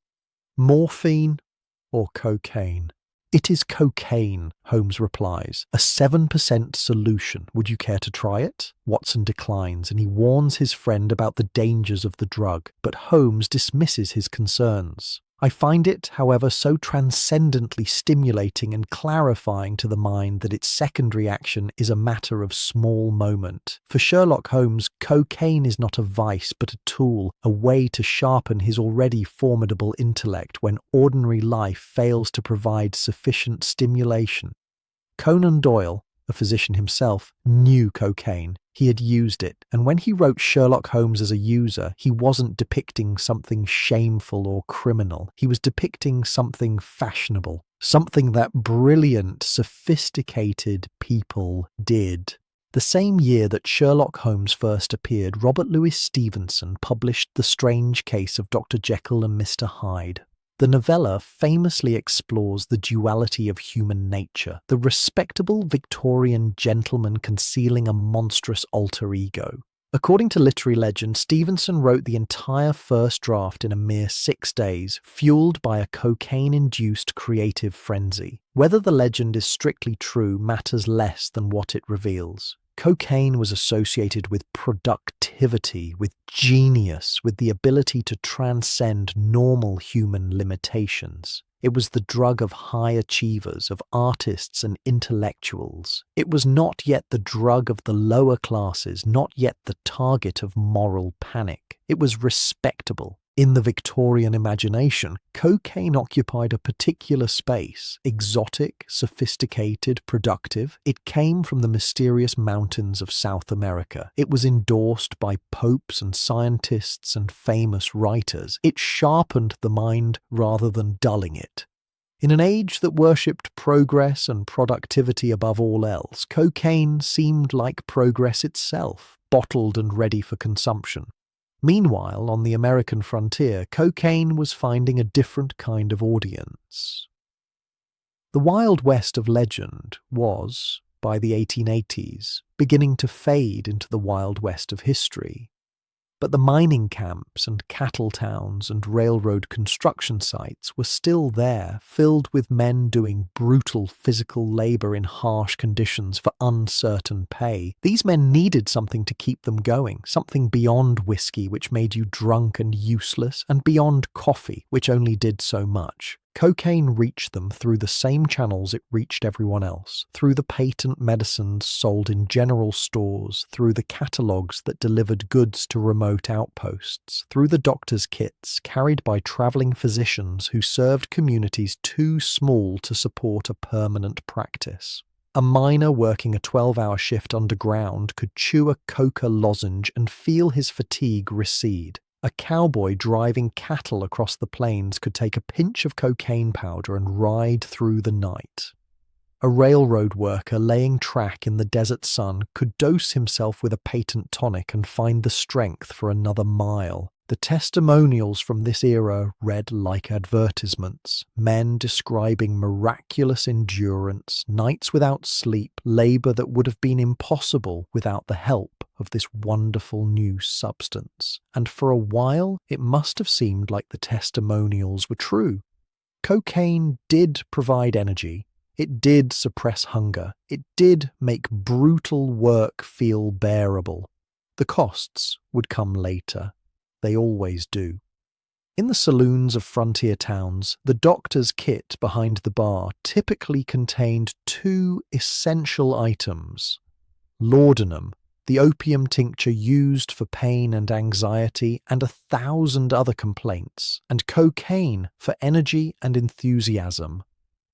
Speaker 1: Morphine or cocaine? It is cocaine, Holmes replies. A 7% solution. Would you care to try it? Watson declines, and he warns his friend about the dangers of the drug, but Holmes dismisses his concerns. I find it, however, so transcendently stimulating and clarifying to the mind that its secondary action is a matter of small moment. For Sherlock Holmes, cocaine is not a vice but a tool, a way to sharpen his already formidable intellect when ordinary life fails to provide sufficient stimulation. Conan Doyle, a physician himself, knew cocaine. He had used it, and when he wrote Sherlock Holmes as a user, he wasn't depicting something shameful or criminal. He was depicting something fashionable, something that brilliant, sophisticated people did. The same year that Sherlock Holmes first appeared, Robert Louis Stevenson published The Strange Case of Dr. Jekyll and Mr. Hyde. The novella famously explores the duality of human nature, the respectable Victorian gentleman concealing a monstrous alter ego. According to literary legend, Stevenson wrote the entire first draft in a mere 6 days, fueled by a cocaine-induced creative frenzy. Whether the legend is strictly true matters less than what it reveals. Cocaine was associated with productivity, with genius, with the ability to transcend normal human limitations. It was the drug of high achievers, of artists and intellectuals. It was not yet the drug of the lower classes, not yet the target of moral panic. It was respectable. In the Victorian imagination, cocaine occupied a particular space, exotic, sophisticated, productive. It came from the mysterious mountains of South America. It was endorsed by popes and scientists and famous writers. It sharpened the mind rather than dulling it. In an age that worshipped progress and productivity above all else, cocaine seemed like progress itself, bottled and ready for consumption. Meanwhile, on the American frontier, cocaine was finding a different kind of audience. The Wild West of legend was, by the 1880s, beginning to fade into the Wild West of history. But the mining camps and cattle towns and railroad construction sites were still there, filled with men doing brutal physical labor in harsh conditions for uncertain pay. These men needed something to keep them going, something beyond whiskey which made you drunk and useless, and beyond coffee which only did so much. Cocaine reached them through the same channels it reached everyone else, through the patent medicines sold in general stores, through the catalogues that delivered goods to remote outposts, through the doctor's kits carried by traveling physicians who served communities too small to support a permanent practice. A miner working a 12-hour shift underground could chew a coca lozenge and feel his fatigue recede. A cowboy driving cattle across the plains could take a pinch of cocaine powder and ride through the night. A railroad worker laying track in the desert sun could dose himself with a patent tonic and find the strength for another mile. The testimonials from this era read like advertisements, men describing miraculous endurance, nights without sleep, labor that would have been impossible without the help of this wonderful new substance. And for a while, it must have seemed like the testimonials were true. Cocaine did provide energy. It did suppress hunger. It did make brutal work feel bearable. The costs would come later. They always do. In the saloons of frontier towns, the doctor's kit behind the bar typically contained two essential items: laudanum, the opium tincture used for pain and anxiety and 1,000 other complaints, and cocaine for energy and enthusiasm.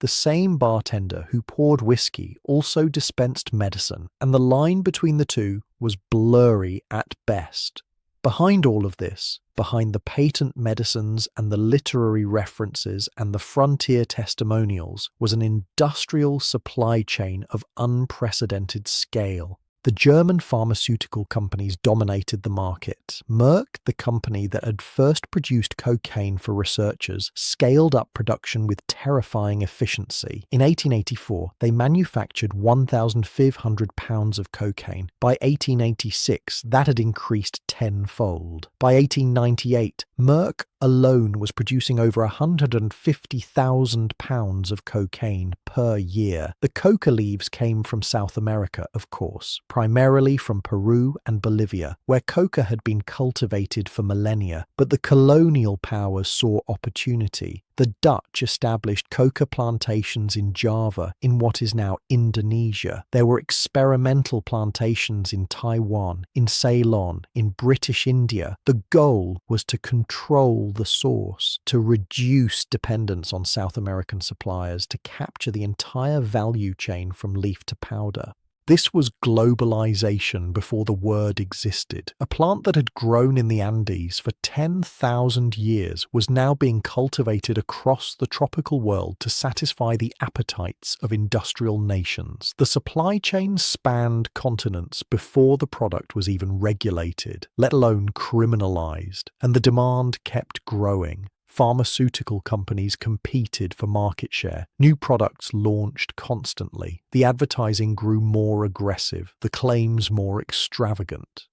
Speaker 1: The same bartender who poured whiskey also dispensed medicine, and the line between the two was blurry at best. Behind all of this, behind the patent medicines and the literary references and the frontier testimonials, was an industrial supply chain of unprecedented scale. The German pharmaceutical companies dominated the market. Merck, the company that had first produced cocaine for researchers, scaled up production with terrifying efficiency. In 1884, they manufactured 1,500 pounds of cocaine. By 1886, that had increased tenfold. By 1898, Merck alone was producing over 150,000 pounds of cocaine per year. The coca leaves came from South America, of course, primarily from Peru and Bolivia, where coca had been cultivated for millennia, but the colonial powers saw opportunity. The Dutch established coca plantations in Java, in what is now Indonesia. There were experimental plantations in Taiwan, in Ceylon, in British India. The goal was to control the source, to reduce dependence on South American suppliers, to capture the entire value chain from leaf to powder. This was globalization before the word existed. A plant that had grown in the Andes for 10,000 years was now being cultivated across the tropical world to satisfy the appetites of industrial nations. The supply chain spanned continents before the product was even regulated, let alone criminalized, and the demand kept growing. Pharmaceutical companies competed for market share. New products launched constantly. The advertising grew more aggressive, the claims more extravagant.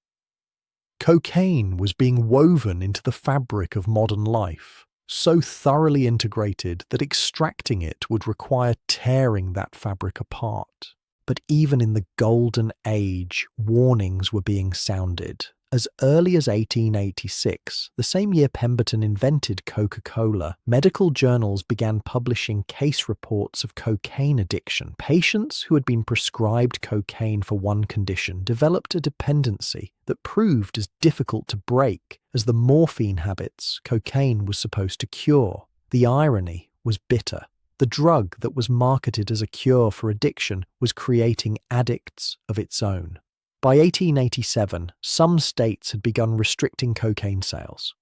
Speaker 1: Cocaine was being woven into the fabric of modern life, so thoroughly integrated that extracting it would require tearing that fabric apart. But even in the golden age, warnings were being sounded. As early as 1886, the same year Pemberton invented Coca-Cola, medical journals began publishing case reports of cocaine addiction. Patients who had been prescribed cocaine for one condition developed a dependency that proved as difficult to break as the morphine habits cocaine was supposed to cure. The irony was bitter. The drug that was marketed as a cure for addiction was creating addicts of its own. By 1887, some states had begun restricting cocaine sales.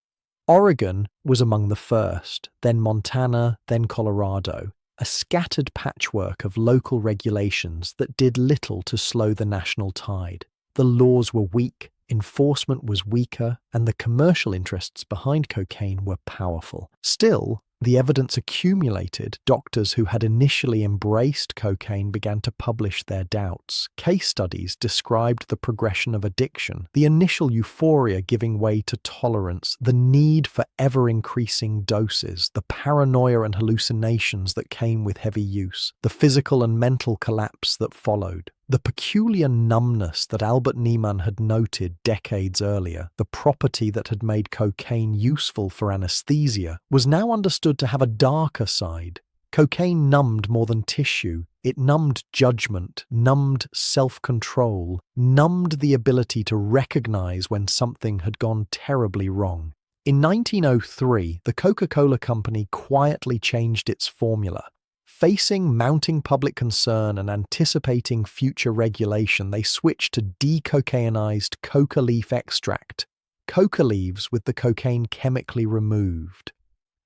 Speaker 1: Oregon was among the first, then Montana, then Colorado, a scattered patchwork of local regulations that did little to slow the national tide. The laws were weak, enforcement was weaker, and the commercial interests behind cocaine were powerful. Still, the evidence accumulated. Doctors who had initially embraced cocaine began to publish their doubts. Case studies described the progression of addiction, the initial euphoria giving way to tolerance, the need for ever-increasing doses, the paranoia and hallucinations that came with heavy use, the physical and mental collapse that followed. The peculiar numbness that Albert Niemann had noted decades earlier, the property that had made cocaine useful for anesthesia, was now understood to have a darker side. Cocaine numbed more than tissue. It numbed judgment, numbed self-control, numbed the ability to recognize when something had gone terribly wrong. In 1903, the Coca-Cola Company quietly changed its formula. Facing mounting public concern and anticipating future regulation, they switched to decocainized coca leaf extract, coca leaves with the cocaine chemically removed.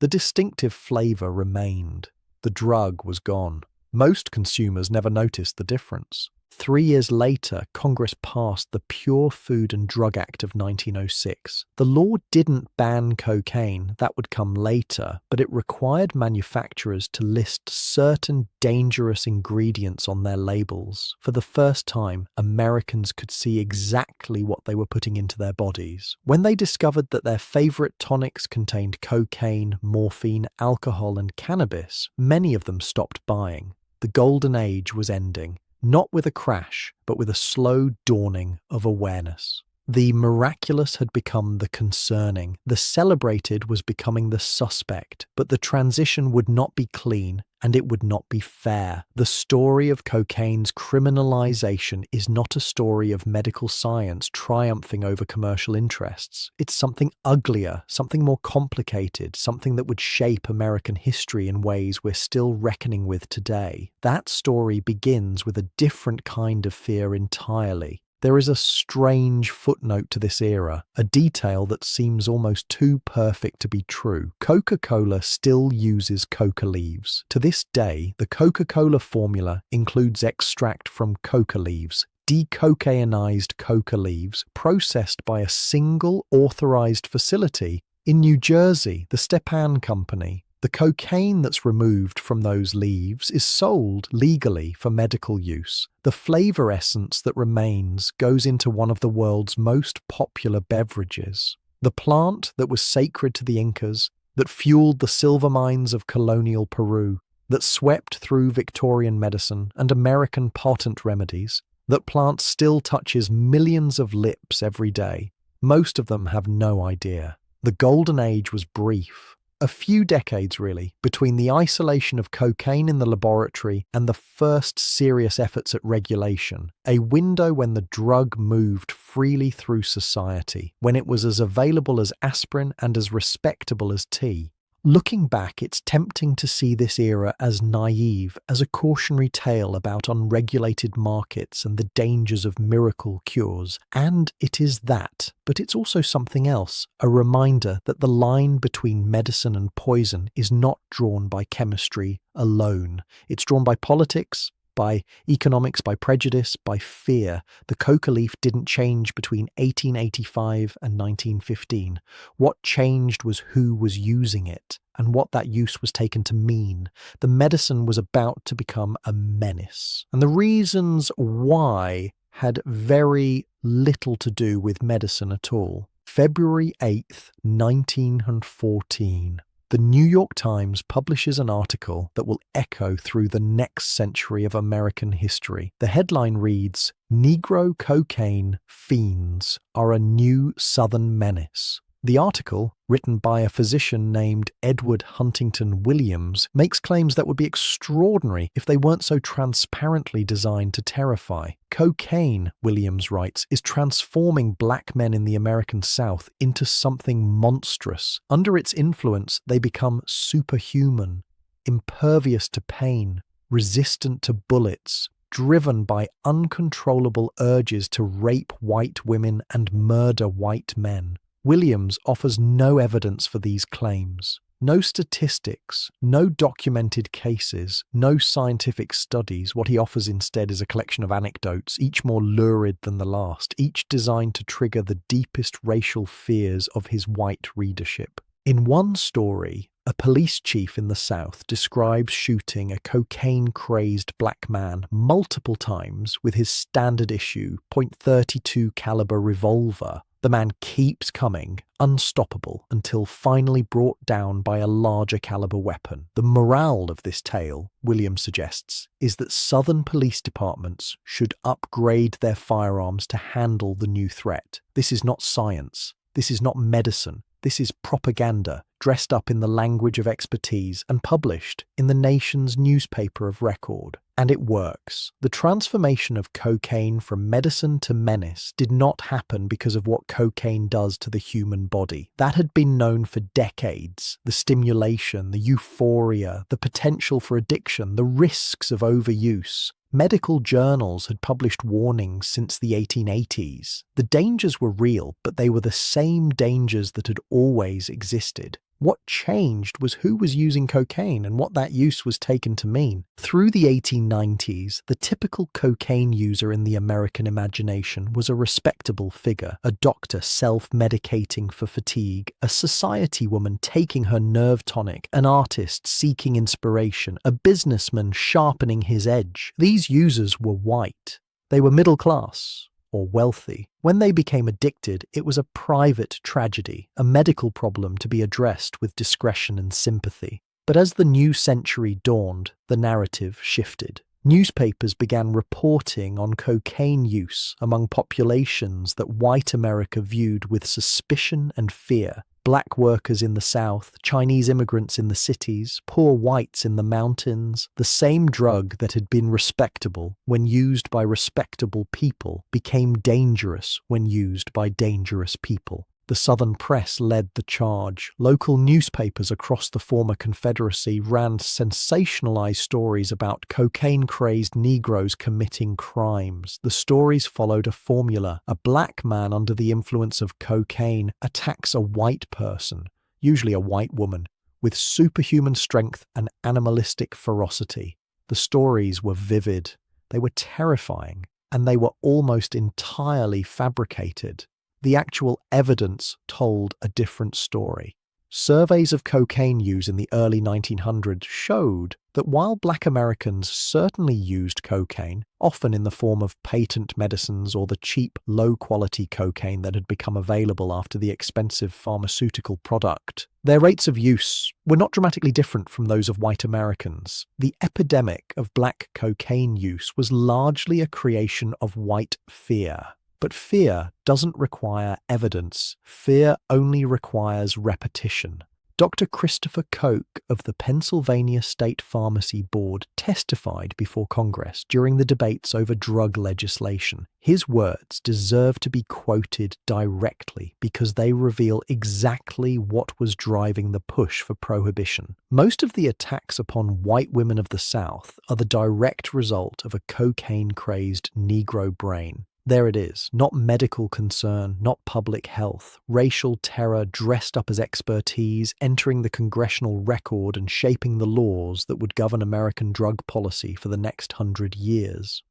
Speaker 1: The distinctive flavor remained. The drug was gone. Most consumers never noticed the difference. 3 years later, Congress passed the Pure Food and Drug Act of 1906. The law didn't ban cocaine, that would come later, but it required manufacturers to list certain dangerous ingredients on their labels. For the first time, Americans could see exactly what they were putting into their bodies. When they discovered that their favorite tonics contained cocaine, morphine, alcohol, and cannabis, many of them stopped buying. The golden age was ending. Not with a crash, but with a slow dawning of awareness. The miraculous had become the concerning, the celebrated was becoming the suspect, but the transition would not be clean and it would not be fair. The story of cocaine's criminalization is not a story of medical science triumphing over commercial interests. It's something uglier, something more complicated, something that would shape American history in ways we're still reckoning with today. That story begins with a different kind of fear entirely. There is a strange footnote to this era, a detail that seems almost too perfect to be true. Coca-Cola still uses coca leaves. To this day, the Coca-Cola formula includes extract from coca leaves, decocainized coca leaves processed by a single authorized facility in New Jersey, the Stepan Company. The cocaine that's removed from those leaves is sold legally for medical use. The flavor essence that remains goes into one of the world's most popular beverages. The plant that was sacred to the Incas, that fueled the silver mines of colonial Peru, that swept through Victorian medicine and American patent remedies, that plant still touches millions of lips every day. Most of them have no idea. The golden age was brief. A few decades, really, between the isolation of cocaine in the laboratory and the first serious efforts at regulation, a window when the drug moved freely through society, when it was as available as aspirin and as respectable as tea. Looking back, it's tempting to see this era as naive, as a cautionary tale about unregulated markets and the dangers of miracle cures. And it is that, but it's also something else, a reminder that the line between medicine and poison is not drawn by chemistry alone. It's drawn by politics, by economics, by prejudice, by fear. The coca leaf didn't change between 1885 and 1915. What changed was who was using it and what that use was taken to mean. The medicine was about to become a menace. And the reasons why had very little to do with medicine at all. February 8th, 1914. The New York Times publishes an article that will echo through the next century of American history. The headline reads, "Negro cocaine fiends are a new Southern menace." The article, written by a physician named Edward Huntington Williams, makes claims that would be extraordinary if they weren't so transparently designed to terrify. Cocaine, Williams writes, is transforming black men in the American South into something monstrous. Under its influence, they become superhuman, impervious to pain, resistant to bullets, driven by uncontrollable urges to rape white women and murder white men. Williams offers no evidence for these claims. No statistics, no documented cases, no scientific studies. What he offers instead is a collection of anecdotes, each more lurid than the last, each designed to trigger the deepest racial fears of his white readership. In one story, a police chief in the South describes shooting a cocaine-crazed black man multiple times with his standard issue .32 caliber revolver. The man keeps coming, unstoppable, until finally brought down by a larger caliber weapon. The morale of this tale, Williams suggests, is that Southern police departments should upgrade their firearms to handle the new threat. This is not science. This is not medicine. This is propaganda, dressed up in the language of expertise and published in the nation's newspaper of record. And it works. The transformation of cocaine from medicine to menace did not happen because of what cocaine does to the human body. That had been known for decades. The stimulation, the euphoria, the potential for addiction, the risks of overuse. Medical journals had published warnings since the 1880s. The dangers were real, but they were the same dangers that had always existed. What changed was who was using cocaine and what that use was taken to mean. Through the 1890s, the typical cocaine user in the American imagination was a respectable figure, a doctor self-medicating for fatigue, a society woman taking her nerve tonic, an artist seeking inspiration, a businessman sharpening his edge. These users were white. They were middle class or wealthy. When they became addicted, it was a private tragedy, a medical problem to be addressed with discretion and sympathy. But as the new century dawned, the narrative shifted. Newspapers began reporting on cocaine use among populations that white America viewed with suspicion and fear. Black workers in the South, Chinese immigrants in the cities, poor whites in the mountains. The same drug that had been respectable when used by respectable people became dangerous when used by dangerous people. The Southern press led the charge. Local newspapers across the former Confederacy ran sensationalized stories about cocaine-crazed Negroes committing crimes. The stories followed a formula. A black man under the influence of cocaine attacks a white person, usually a white woman, with superhuman strength and animalistic ferocity. The stories were vivid, they were terrifying, and they were almost entirely fabricated. The actual evidence told a different story. Surveys of cocaine use in the early 1900s showed that while Black Americans certainly used cocaine, often in the form of patent medicines or the cheap, low-quality cocaine that had become available after the expensive pharmaceutical product, their rates of use were not dramatically different from those of white Americans. The epidemic of black cocaine use was largely a creation of white fear. But fear doesn't require evidence. Fear only requires repetition. Dr. Christopher Koch of the Pennsylvania State Pharmacy Board testified before Congress during the debates over drug legislation. His words deserve to be quoted directly because they reveal exactly what was driving the push for prohibition. Most of the attacks upon white women of the South are the direct result of a cocaine-crazed Negro brain. There it is, not medical concern, not public health, racial terror dressed up as expertise, entering the congressional record and shaping the laws that would govern American drug policy for the next 100 years.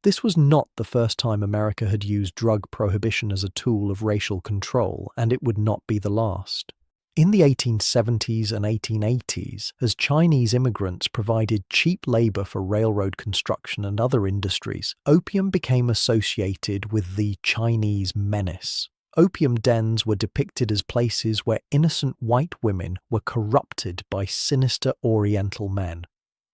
Speaker 1: This was not the first time America had used drug prohibition as a tool of racial control, and it would not be the last. In the 1870s and 1880s, as Chinese immigrants provided cheap labor for railroad construction and other industries, opium became associated with the Chinese menace. Opium dens were depicted as places where innocent white women were corrupted by sinister Oriental men.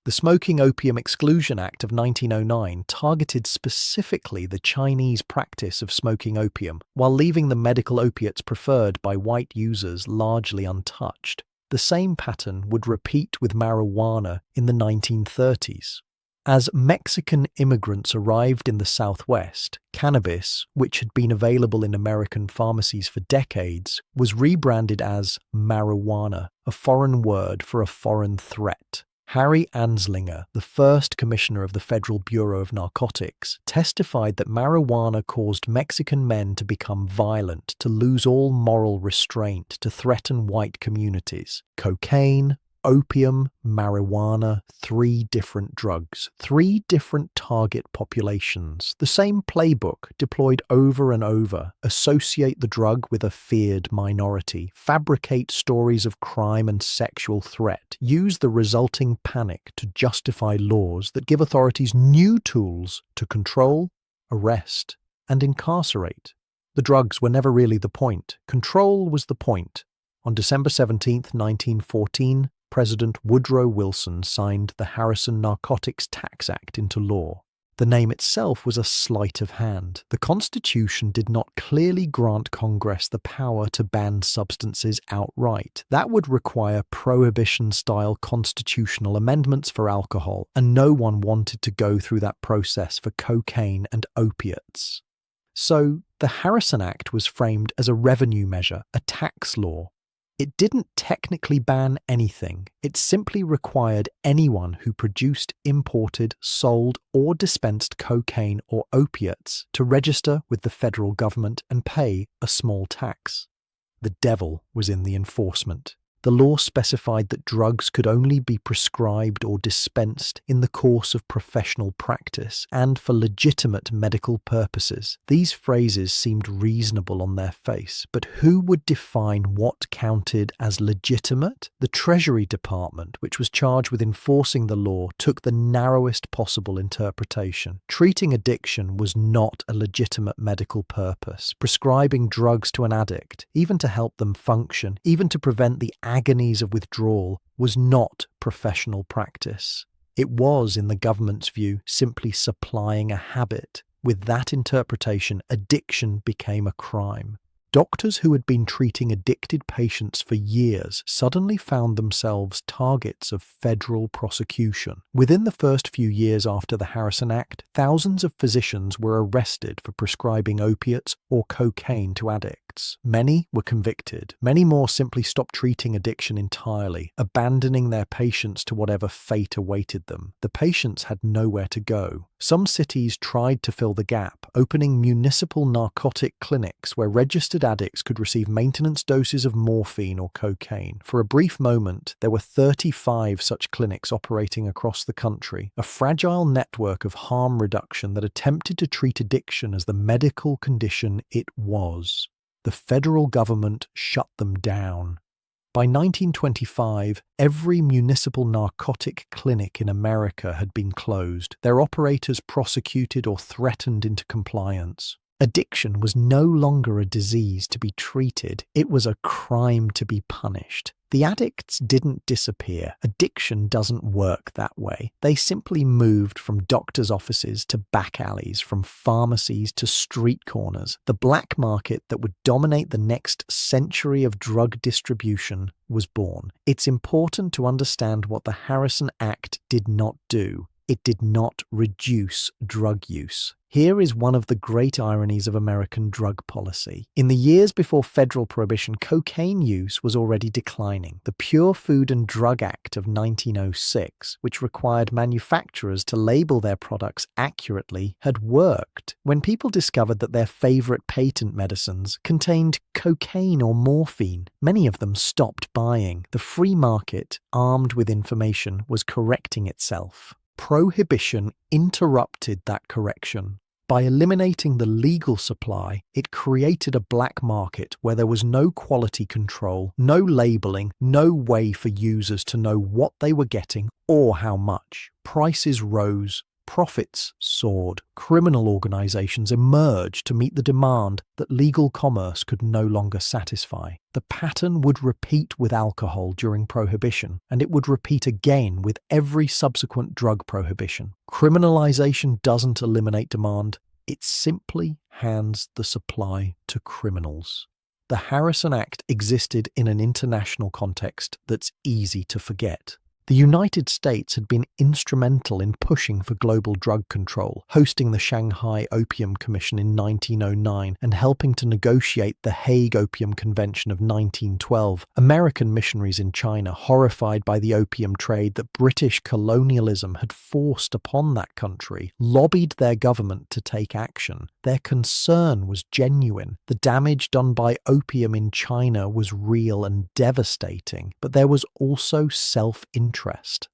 Speaker 1: The Smoking Opium Exclusion Act of 1909 targeted specifically the Chinese practice of smoking opium, while leaving the medical opiates preferred by white users largely untouched. The same pattern would repeat with marijuana in the 1930s. As Mexican immigrants arrived in the Southwest, cannabis, which had been available in American pharmacies for decades, was rebranded as marijuana, a foreign word for a foreign threat. Harry Anslinger, the first commissioner of the Federal Bureau of Narcotics, testified that marijuana caused Mexican men to become violent, to lose all moral restraint, to threaten white communities. Cocaine, opium, marijuana, 3 different drugs, 3 different target populations. The same playbook deployed over and over. Associate the drug with a feared minority. Fabricate stories of crime and sexual threat. Use the resulting panic to justify laws that give authorities new tools to control, arrest, and incarcerate. The drugs were never really the point. Control was the point. On December 17, 1914, President Woodrow Wilson signed the Harrison Narcotics Tax Act into law. The name itself was a sleight of hand. The Constitution did not clearly grant Congress the power to ban substances outright. That would require prohibition-style constitutional amendments for alcohol, and no one wanted to go through that process for cocaine and opiates. So, the Harrison Act was framed as a revenue measure, a tax law. It didn't technically ban anything. It simply required anyone who produced, imported, sold, or dispensed cocaine or opiates to register with the federal government and pay a small tax. The devil was in the enforcement. The law specified that drugs could only be prescribed or dispensed in the course of professional practice and for legitimate medical purposes. These phrases seemed reasonable on their face, but who would define what counted as legitimate? The Treasury Department, which was charged with enforcing the law, took the narrowest possible interpretation. Treating addiction was not a legitimate medical purpose. Prescribing drugs to an addict, even to help them function, even to prevent the agonies of withdrawal, was not professional practice. It was, in the government's view, simply supplying a habit. With that interpretation, addiction became a crime. Doctors who had been treating addicted patients for years suddenly found themselves targets of federal prosecution. Within the first few years after the Harrison Act, thousands of physicians were arrested for prescribing opiates or cocaine to addicts. Many were convicted. Many more simply stopped treating addiction entirely, abandoning their patients to whatever fate awaited them. The patients had nowhere to go. Some cities tried to fill the gap, opening municipal narcotic clinics where registered addicts could receive maintenance doses of morphine or cocaine. For a brief moment, there were 35 such clinics operating across the country, a fragile network of harm reduction that attempted to treat addiction as the medical condition it was. The federal government shut them down. By 1925, every municipal narcotic clinic in America had been closed, their operators prosecuted or threatened into compliance. Addiction was no longer a disease to be treated, it was a crime to be punished. The addicts didn't disappear. Addiction doesn't work that way. They simply moved from doctors' offices to back alleys, from pharmacies to street corners. The black market that would dominate the next century of drug distribution was born. It's important to understand what the Harrison Act did not do. It did not reduce drug use. Here is one of the great ironies of American drug policy. In the years before federal prohibition, cocaine use was already declining. The Pure Food and Drug Act of 1906, which required manufacturers to label their products accurately, had worked. When people discovered that their favorite patent medicines contained cocaine or morphine, many of them stopped buying. The free market, armed with information, was correcting itself. Prohibition interrupted that correction. By eliminating the legal supply, it created a black market where there was no quality control, no labeling, no way for users to know what they were getting or how much. Prices rose, profits soared. Criminal organizations emerged to meet the demand that legal commerce could no longer satisfy. The pattern would repeat with alcohol during Prohibition, and it would repeat again with every subsequent drug prohibition. Criminalization doesn't eliminate demand, it simply hands the supply to criminals. The Harrison Act existed in an international context that's easy to forget. The United States had been instrumental in pushing for global drug control, hosting the Shanghai Opium Commission in 1909 and helping to negotiate the Hague Opium Convention of 1912. American missionaries in China, horrified by the opium trade that British colonialism had forced upon that country, lobbied their government to take action. Their concern was genuine. The damage done by opium in China was real and devastating, but there was also self-interest.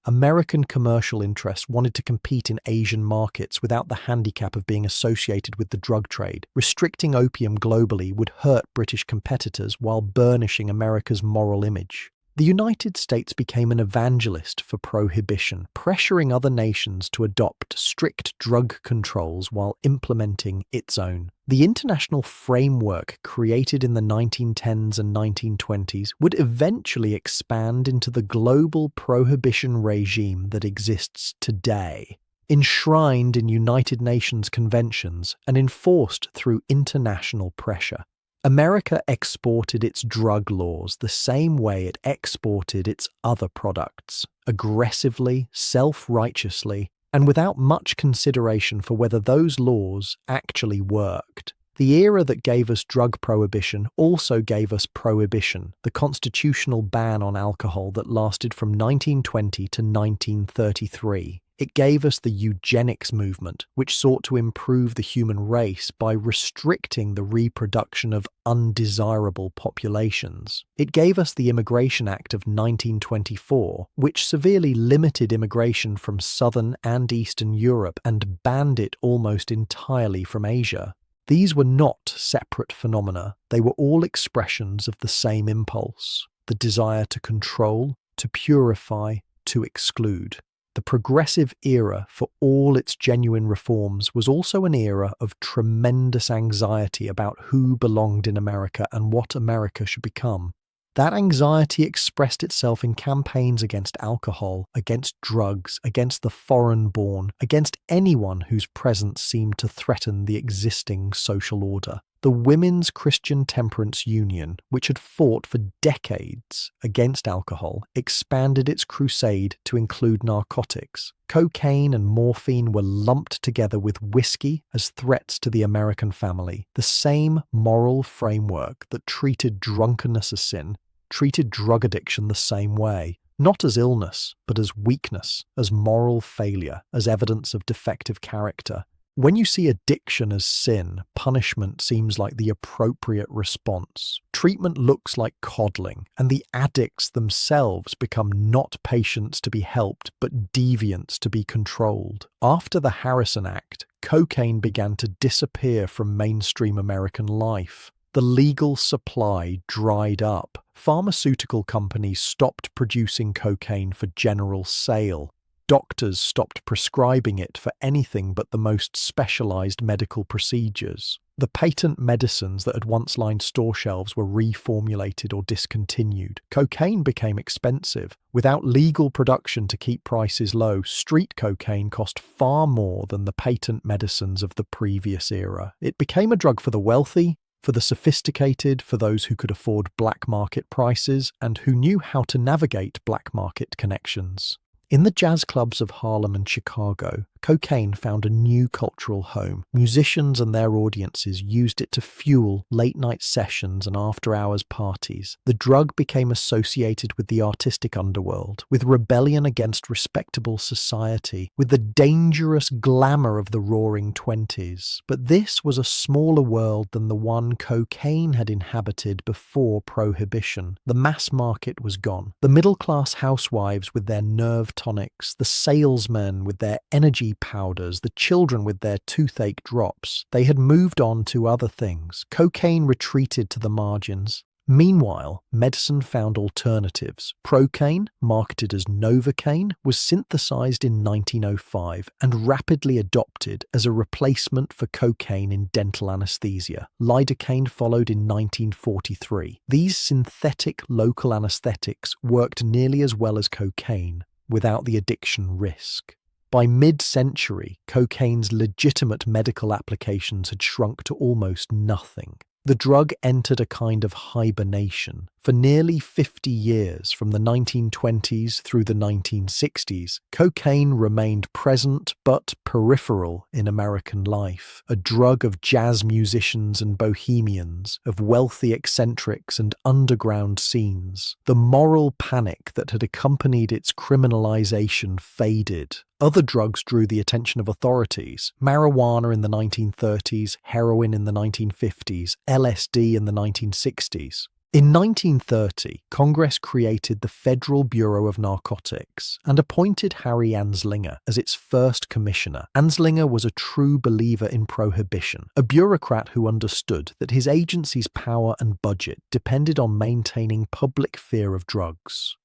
Speaker 1: American commercial interests wanted to compete in Asian markets without the handicap of being associated with the drug trade. Restricting opium globally would hurt British competitors while burnishing America's moral image. The United States became an evangelist for prohibition, pressuring other nations to adopt strict drug controls while implementing its own. The international framework created in the 1910s and 1920s would eventually expand into the global prohibition regime that exists today. Enshrined in United Nations conventions and enforced through international pressure. America exported its drug laws the same way it exported its other products, aggressively, self-righteously, and without much consideration for whether those laws actually worked. The era that gave us drug prohibition also gave us prohibition, the constitutional ban on alcohol that lasted from 1920 to 1933. It gave us the eugenics movement, which sought to improve the human race by restricting the reproduction of undesirable populations. It gave us the Immigration Act of 1924, which severely limited immigration from Southern and Eastern Europe and banned it almost entirely from Asia. These were not separate phenomena. They were all expressions of the same impulse, the desire to control, to purify, to exclude. The progressive era, for all its genuine reforms, was also an era of tremendous anxiety about who belonged in America and what America should become. That anxiety expressed itself in campaigns against alcohol, against drugs, against the foreign-born, against anyone whose presence seemed to threaten the existing social order. The Women's Christian Temperance Union, which had fought for decades against alcohol, expanded its crusade to include narcotics. Cocaine and morphine were lumped together with whiskey as threats to the American family. The same moral framework that treated drunkenness as sin treated drug addiction the same way. Not as illness, but as weakness, as moral failure, as evidence of defective character. When you see addiction as sin, punishment seems like the appropriate response. Treatment looks like coddling, and the addicts themselves become not patients to be helped, but deviants to be controlled. After the Harrison Act, cocaine began to disappear from mainstream American life. The legal supply dried up. Pharmaceutical companies stopped producing cocaine for general sale. Doctors stopped prescribing it for anything but the most specialized medical procedures. The patent medicines that had once lined store shelves were reformulated or discontinued. Cocaine became expensive. Without legal production to keep prices low, street cocaine cost far more than the patent medicines of the previous era. It became a drug for the wealthy, for the sophisticated, for those who could afford black market prices and who knew how to navigate black market connections. In the jazz clubs of Harlem and Chicago, cocaine found a new cultural home. Musicians and their audiences used it to fuel late-night sessions and after-hours parties. The drug became associated with the artistic underworld, with rebellion against respectable society, with the dangerous glamour of the Roaring Twenties. But this was a smaller world than the one cocaine had inhabited before Prohibition. The mass market was gone. The middle-class housewives with their nerve tonics, the salesmen with their energy powders, the children with their toothache drops. They had moved on to other things. Cocaine retreated to the margins. Meanwhile, medicine found alternatives. Procaine, marketed as Novocaine, was synthesized in 1905 and rapidly adopted as a replacement for cocaine in dental anesthesia. Lidocaine followed in 1943. These synthetic local anesthetics worked nearly as well as cocaine, without the addiction risk. By mid-century, cocaine's legitimate medical applications had shrunk to almost nothing. The drug entered a kind of hibernation. For nearly 50 years, from the 1920s through the 1960s, cocaine remained present but peripheral in American life, a drug of jazz musicians and bohemians, of wealthy eccentrics and underground scenes. The moral panic that had accompanied its criminalization faded. Other drugs drew the attention of authorities. Marijuana in the 1930s, heroin in the 1950s, LSD in the 1960s. In 1930, Congress created the Federal Bureau of Narcotics and appointed Harry Anslinger as its first commissioner. Anslinger was a true believer in prohibition, a bureaucrat who understood that his agency's power and budget depended on maintaining public fear of drugs.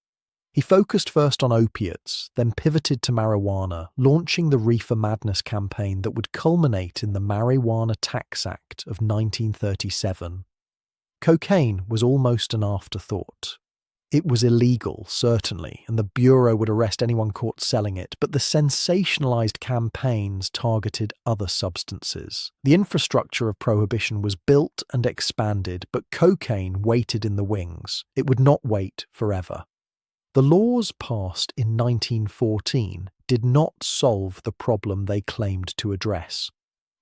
Speaker 1: He focused first on opiates, then pivoted to marijuana, launching the Reefer Madness campaign that would culminate in the Marijuana Tax Act of 1937. Cocaine was almost an afterthought. It was illegal, certainly, and the Bureau would arrest anyone caught selling it, but the sensationalized campaigns targeted other substances. The infrastructure of prohibition was built and expanded, but cocaine waited in the wings. It would not wait forever. The laws passed in 1914 did not solve the problem they claimed to address.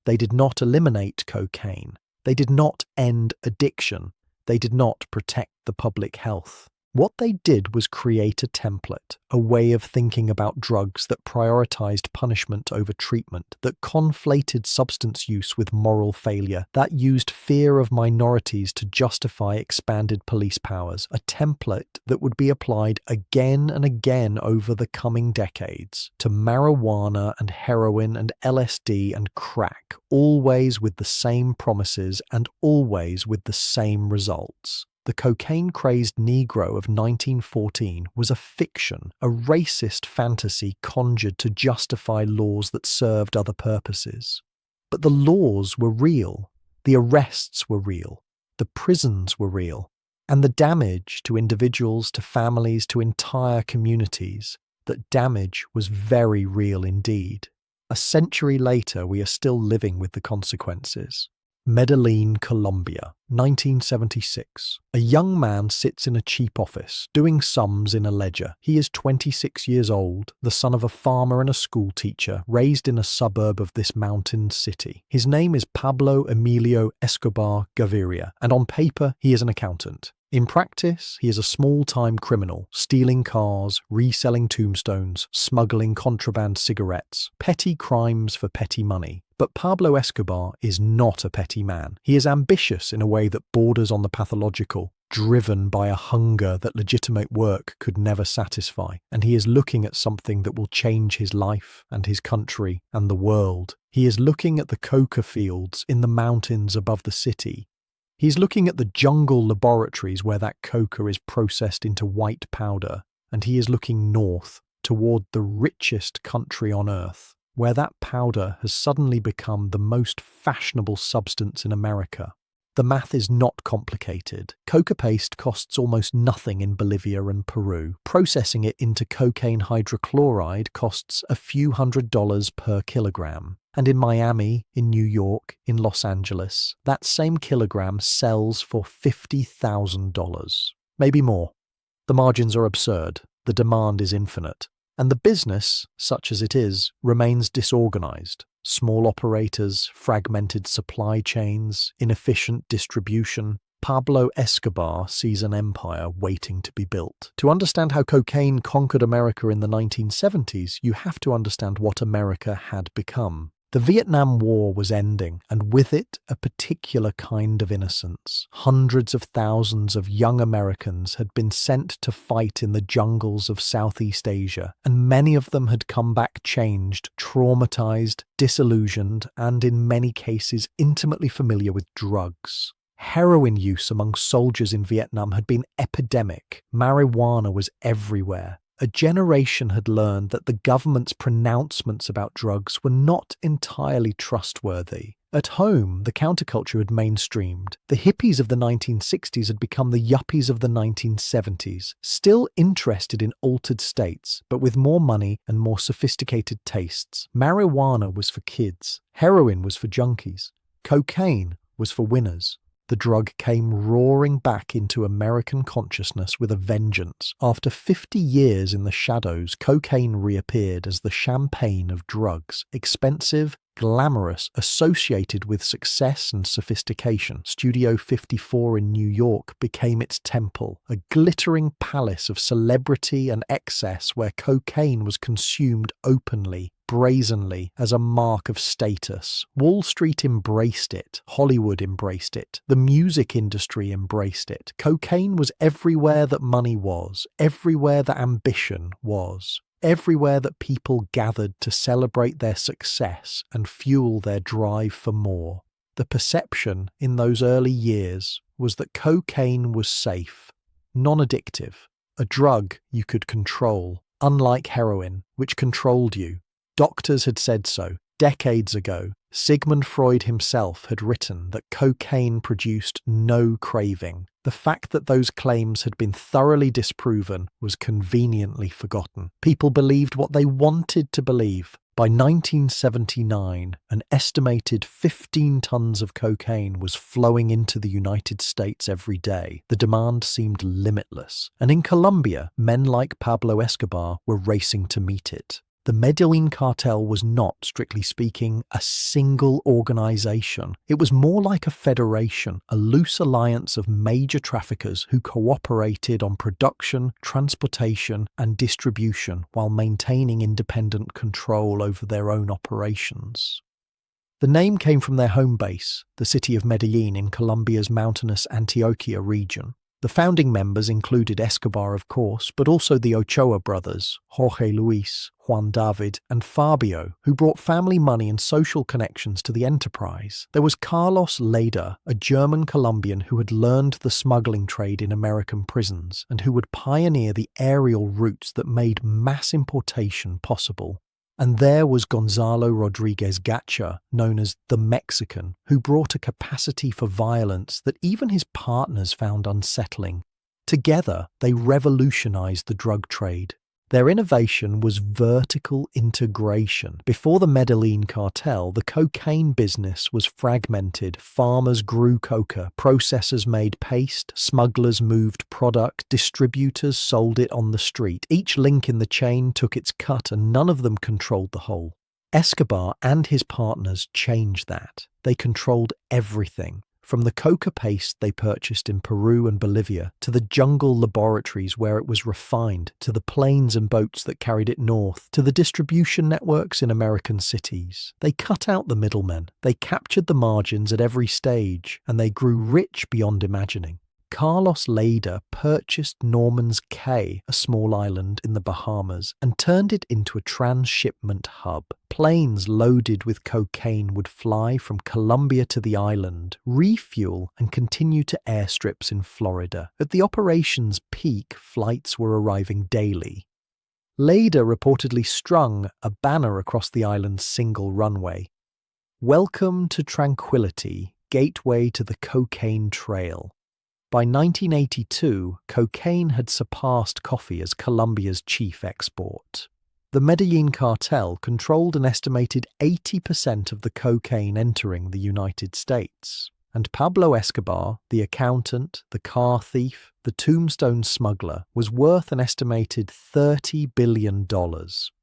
Speaker 1: They did not eliminate cocaine. They did not end addiction. They did not protect the public health. What they did was create a template, a way of thinking about drugs that prioritized punishment over treatment, that conflated substance use with moral failure, that used fear of minorities to justify expanded police powers, a template that would be applied again and again over the coming decades to marijuana and heroin and LSD and crack, always with the same promises and always with the same results. The cocaine-crazed Negro of 1914 was a fiction, a racist fantasy conjured to justify laws that served other purposes. But the laws were real, the arrests were real, the prisons were real, and the damage to individuals, to families, to entire communities, that damage was very real indeed. A century later, we are still living with the consequences. Medellin, Colombia, 1976. A young man sits in a cheap office, doing sums in a ledger. He is 26 years old, the son of a farmer and a school teacher, raised in a suburb of this mountain city. His name is Pablo Emilio Escobar Gaviria, and on paper, he is an accountant. In practice, he is a small-time criminal, stealing cars, reselling tombstones, smuggling contraband cigarettes, petty crimes for petty money. But Pablo Escobar is not a petty man. He is ambitious in a way that borders on the pathological, driven by a hunger that legitimate work could never satisfy, and he is looking at something that will change his life and his country and the world. He is looking at the coca fields in the mountains above the city. He's looking at the jungle laboratories where that coca is processed into white powder, and he is looking north toward the richest country on earth, where that powder has suddenly become the most fashionable substance in America. The math is not complicated. Coca paste costs almost nothing in Bolivia and Peru. Processing it into cocaine hydrochloride costs a few $100s per kilogram. And in Miami, in New York, in Los Angeles, that same kilogram sells for $50,000. Maybe more. The margins are absurd. The demand is infinite. And the business, such as it is, remains disorganized. Small operators, fragmented supply chains, inefficient distribution. Pablo Escobar sees an empire waiting to be built. To understand how cocaine conquered America in the 1970s, you have to understand what America had become. The Vietnam War was ending, and with it, a particular kind of innocence. Hundreds of thousands of young Americans had been sent to fight in the jungles of Southeast Asia, and many of them had come back changed, traumatized, disillusioned, and in many cases intimately familiar with drugs. Heroin use among soldiers in Vietnam had been epidemic. Marijuana was everywhere. A generation had learned that the government's pronouncements about drugs were not entirely trustworthy. At home, the counterculture had mainstreamed. The hippies of the 1960s had become the yuppies of the 1970s, still interested in altered states, but with more money and more sophisticated tastes. Marijuana was for kids. Heroin was for junkies. Cocaine was for winners. The drug came roaring back into American consciousness with a vengeance. After 50 years in the shadows, cocaine reappeared as the champagne of drugs, expensive, glamorous, associated with success and sophistication. Studio 54 in New York became its temple, a glittering palace of celebrity and excess where cocaine was consumed openly, brazenly, as a mark of status. Wall Street embraced it. Hollywood embraced it. The music industry embraced it. Cocaine was everywhere that money was, everywhere that ambition was. Everywhere that people gathered to celebrate their success and fuel their drive for more. The perception in those early years was that cocaine was safe, non-addictive, a drug you could control, unlike heroin, which controlled you. Doctors had said so. Decades ago, Sigmund Freud himself had written that cocaine produced no craving. The fact that those claims had been thoroughly disproven was conveniently forgotten. People believed what they wanted to believe. By 1979, an estimated 15 tons of cocaine was flowing into the United States every day. The demand seemed limitless. And in Colombia, men like Pablo Escobar were racing to meet it. The Medellin cartel was not, strictly speaking, a single organization. It was more like a federation, a loose alliance of major traffickers who cooperated on production, transportation, and distribution while maintaining independent control over their own operations. The name came from their home base, the city of Medellin in Colombia's mountainous Antioquia region. The founding members included Escobar, of course, but also the Ochoa brothers, Jorge Luis, Juan David, and Fabio, who brought family money and social connections to the enterprise. There was Carlos Leda, a German Colombian who had learned the smuggling trade in American prisons and who would pioneer the aerial routes that made mass importation possible. And there was Gonzalo Rodriguez Gacha, known as the Mexican, who brought a capacity for violence that even his partners found unsettling. Together, they revolutionized the drug trade. Their innovation was vertical integration. Before the Medellin cartel, the cocaine business was fragmented. Farmers grew coca, processors made paste, smugglers moved product, distributors sold it on the street. Each link in the chain took its cut and none of them controlled the whole. Escobar and his partners changed that. They controlled everything. From the coca paste they purchased in Peru and Bolivia, to the jungle laboratories where it was refined, to the planes and boats that carried it north, to the distribution networks in American cities. They cut out the middlemen, they captured the margins at every stage, and they grew rich beyond imagining. Carlos Leda purchased Norman's Cay, a small island in the Bahamas, and turned it into a transshipment hub. Planes loaded with cocaine would fly from Colombia to the island, refuel, and continue to airstrips in Florida. At the operation's peak, flights were arriving daily. Leda reportedly strung a banner across the island's single runway. "Welcome to tranquility, gateway to the cocaine trail." By 1982, cocaine had surpassed coffee as Colombia's chief export. The Medellin cartel controlled an estimated 80% of the cocaine entering the United States. And Pablo Escobar, the accountant, the car thief, the tombstone smuggler, was worth an estimated $30 billion.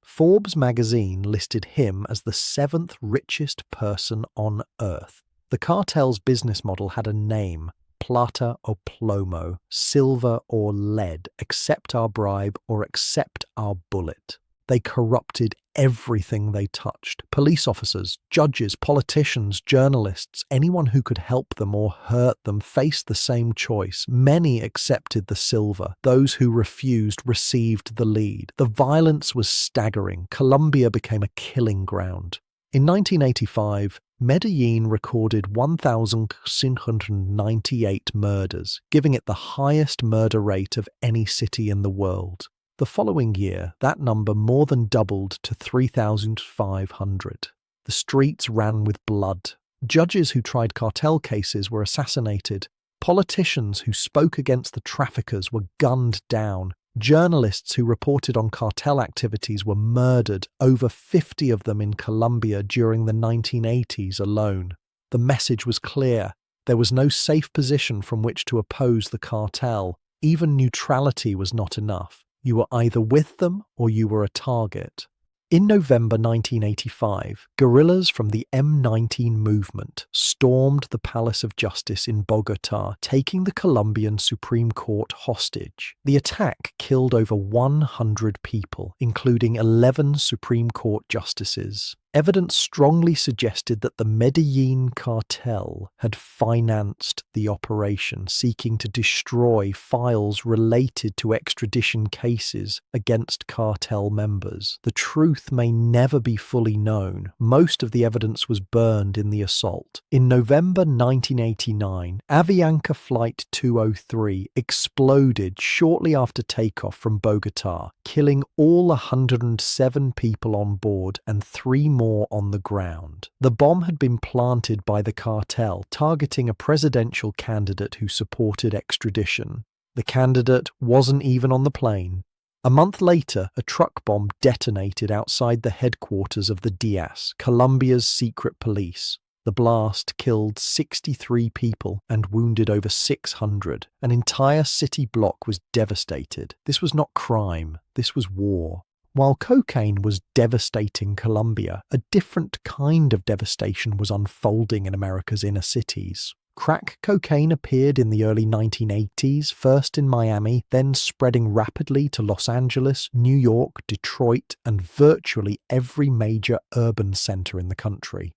Speaker 1: Forbes magazine listed him as the 7th richest person on Earth. The cartel's business model had a name: plata or plomo, silver or lead, accept our bribe or accept our bullet. They corrupted everything they touched. Police officers, judges, politicians, journalists, anyone who could help them or hurt them faced the same choice. Many accepted the silver. Those who refused received the lead. The violence was staggering. Colombia became a killing ground. In 1985, Medellin recorded 1,698 murders, giving it the highest murder rate of any city in the world. The following year, that number more than doubled to 3,500. The streets ran with blood. Judges who tried cartel cases were assassinated. Politicians who spoke against the traffickers were gunned down. Journalists who reported on cartel activities were murdered, over 50 of them in Colombia during the 1980s alone. The message was clear. There was no safe position from which to oppose the cartel. Even neutrality was not enough. You were either with them or you were a target. In November 1985, guerrillas from the M19 movement stormed the Palace of Justice in Bogotá, taking the Colombian Supreme Court hostage. The attack killed over 100 people, including 11 Supreme Court justices. Evidence strongly suggested that the Medellin cartel had financed the operation, seeking to destroy files related to extradition cases against cartel members. The truth may never be fully known. Most of the evidence was burned in the assault. In November 1989, Avianca Flight 203 exploded shortly after takeoff from Bogotá, killing all 107 people on board and 3 more on the ground. The bomb had been planted by the cartel, targeting a presidential candidate who supported extradition. The candidate wasn't even on the plane. A month later, a truck bomb detonated outside the headquarters of the DIAS, Colombia's secret police. The blast killed 63 people and wounded over 600. An entire city block was devastated. This was not crime. This was war. While cocaine was devastating Colombia, a different kind of devastation was unfolding in America's inner cities. Crack cocaine appeared in the early 1980s, first in Miami, then spreading rapidly to Los Angeles, New York, Detroit, and virtually every major urban center in the country.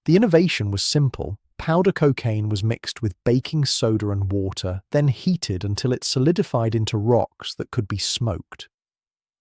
Speaker 1: The innovation was simple. Powder cocaine was mixed with baking soda and water, then heated until it solidified into rocks that could be smoked.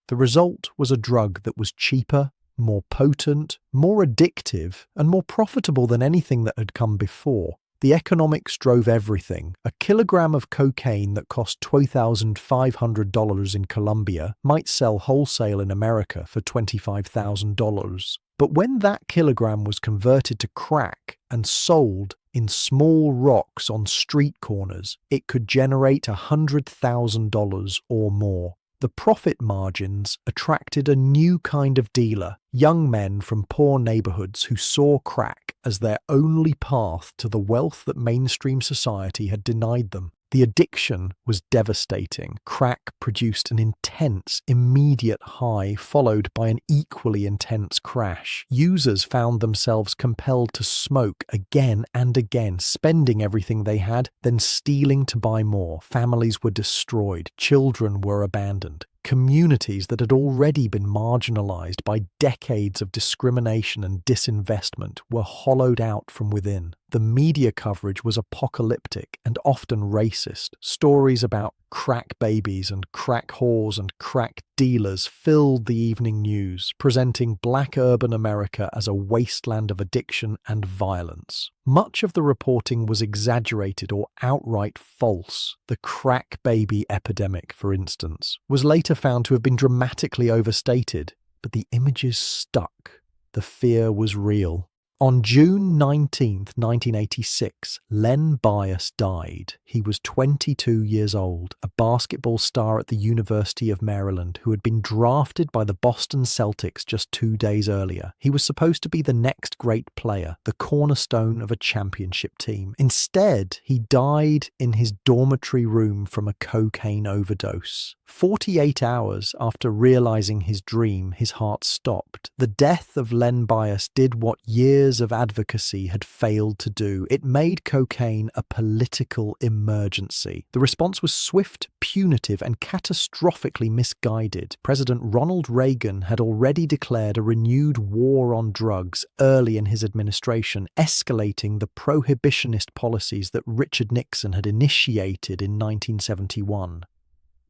Speaker 1: The result was a drug that was cheaper, more potent, more addictive, and more profitable than anything that had come before. The economics drove everything. A kilogram of cocaine that cost $2,500 in Colombia might sell wholesale in America for $25,000. But when that kilogram was converted to crack and sold in small rocks on street corners, it could generate $100,000 or more. The profit margins attracted a new kind of dealer, young men from poor neighborhoods who saw crack as their only path to the wealth that mainstream society had denied them. The addiction was devastating. Crack produced an intense, immediate high, followed by an equally intense crash. Users found themselves compelled to smoke again and again, spending everything they had, then stealing to buy more. Families were destroyed. Children were abandoned. Communities that had already been marginalized by decades of discrimination and disinvestment were hollowed out from within. The media coverage was apocalyptic and often racist. Stories about crack babies and crack whores and crack dealers filled the evening news, presenting Black urban America as a wasteland of addiction and violence. Much of the reporting was exaggerated or outright false. The crack baby epidemic, for instance, was later found to have been dramatically overstated, but the images stuck. The fear was real. On June 19, 1986, Len Bias died. He was 22 years old, a basketball star at the University of Maryland who had been drafted by the Boston Celtics just 2 days earlier. He was supposed to be the next great player, the cornerstone of a championship team. Instead, he died in his dormitory room from a cocaine overdose. 48 hours after realizing his dream, his heart stopped. The death of Len Bias did what years of advocacy had failed to do. It made cocaine a political emergency. The response was swift, punitive, and catastrophically misguided. President Ronald Reagan had already declared a renewed war on drugs early in his administration, escalating the prohibitionist policies that Richard Nixon had initiated in 1971.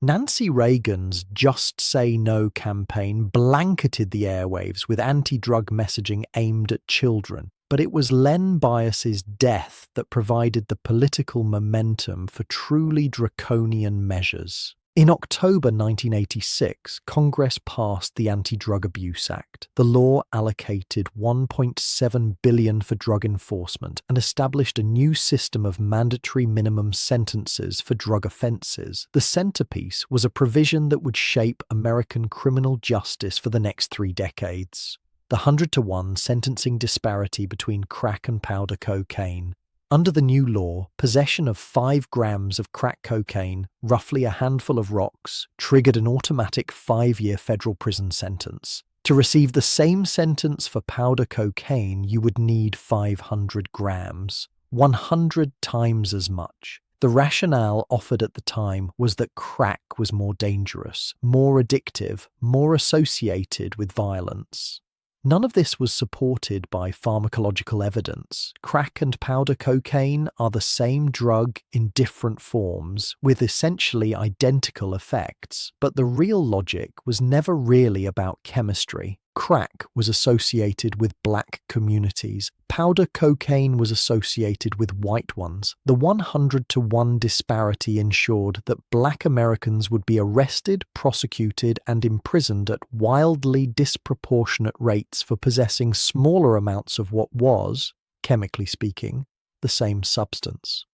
Speaker 1: Nancy Reagan's Just Say No campaign blanketed the airwaves with anti-drug messaging aimed at children, but it was Len Bias's death that provided the political momentum for truly draconian measures. In October 1986, Congress passed the Anti-Drug Abuse Act. The law allocated $1.7 billion for drug enforcement and established a new system of mandatory minimum sentences for drug offenses. The centerpiece was a provision that would shape American criminal justice for the next 3 decades. The 100-to-1 sentencing disparity between crack and powder cocaine. Under the new law, possession of 5 grams of crack cocaine, roughly a handful of rocks, triggered an automatic 5-year federal prison sentence. To receive the same sentence for powder cocaine, you would need 500 grams, 100 times as much. The rationale offered at the time was that crack was more dangerous, more addictive, more associated with violence. None of this was supported by pharmacological evidence. Crack and powder cocaine are the same drug in different forms, with essentially identical effects, but the real logic was never really about chemistry. Crack was associated with black communities. Powder cocaine was associated with white ones. The 100-to-1 disparity ensured that black Americans would be arrested, prosecuted, and imprisoned at wildly disproportionate rates for possessing smaller amounts of what was, chemically speaking, the same substance.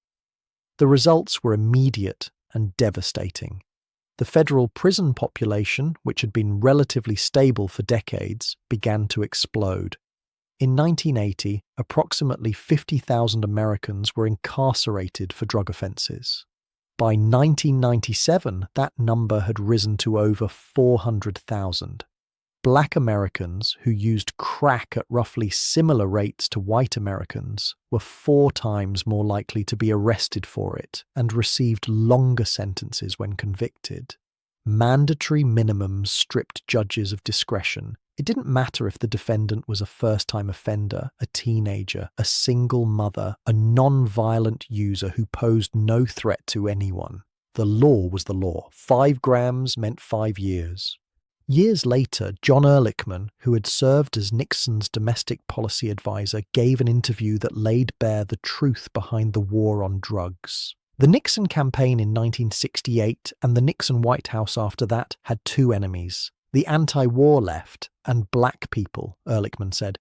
Speaker 1: The results were immediate and devastating. The federal prison population, which had been relatively stable for decades, began to explode. In 1980, approximately 50,000 Americans were incarcerated for drug offenses. By 1997, that number had risen to over 400,000. Black Americans who used crack at roughly similar rates to white Americans were 4 times more likely to be arrested for it and received longer sentences when convicted. Mandatory minimums stripped judges of discretion. It didn't matter if the defendant was a first-time offender, a teenager, a single mother, a non-violent user who posed no threat to anyone. The law was the law. 5 grams meant 5 years. Years later, John Ehrlichman, who had served as Nixon's domestic policy advisor, gave an interview that laid bare the truth behind the war on drugs. The Nixon campaign in 1968 and the Nixon White House after that had 2 enemies: the anti-war left and black people, Ehrlichman said.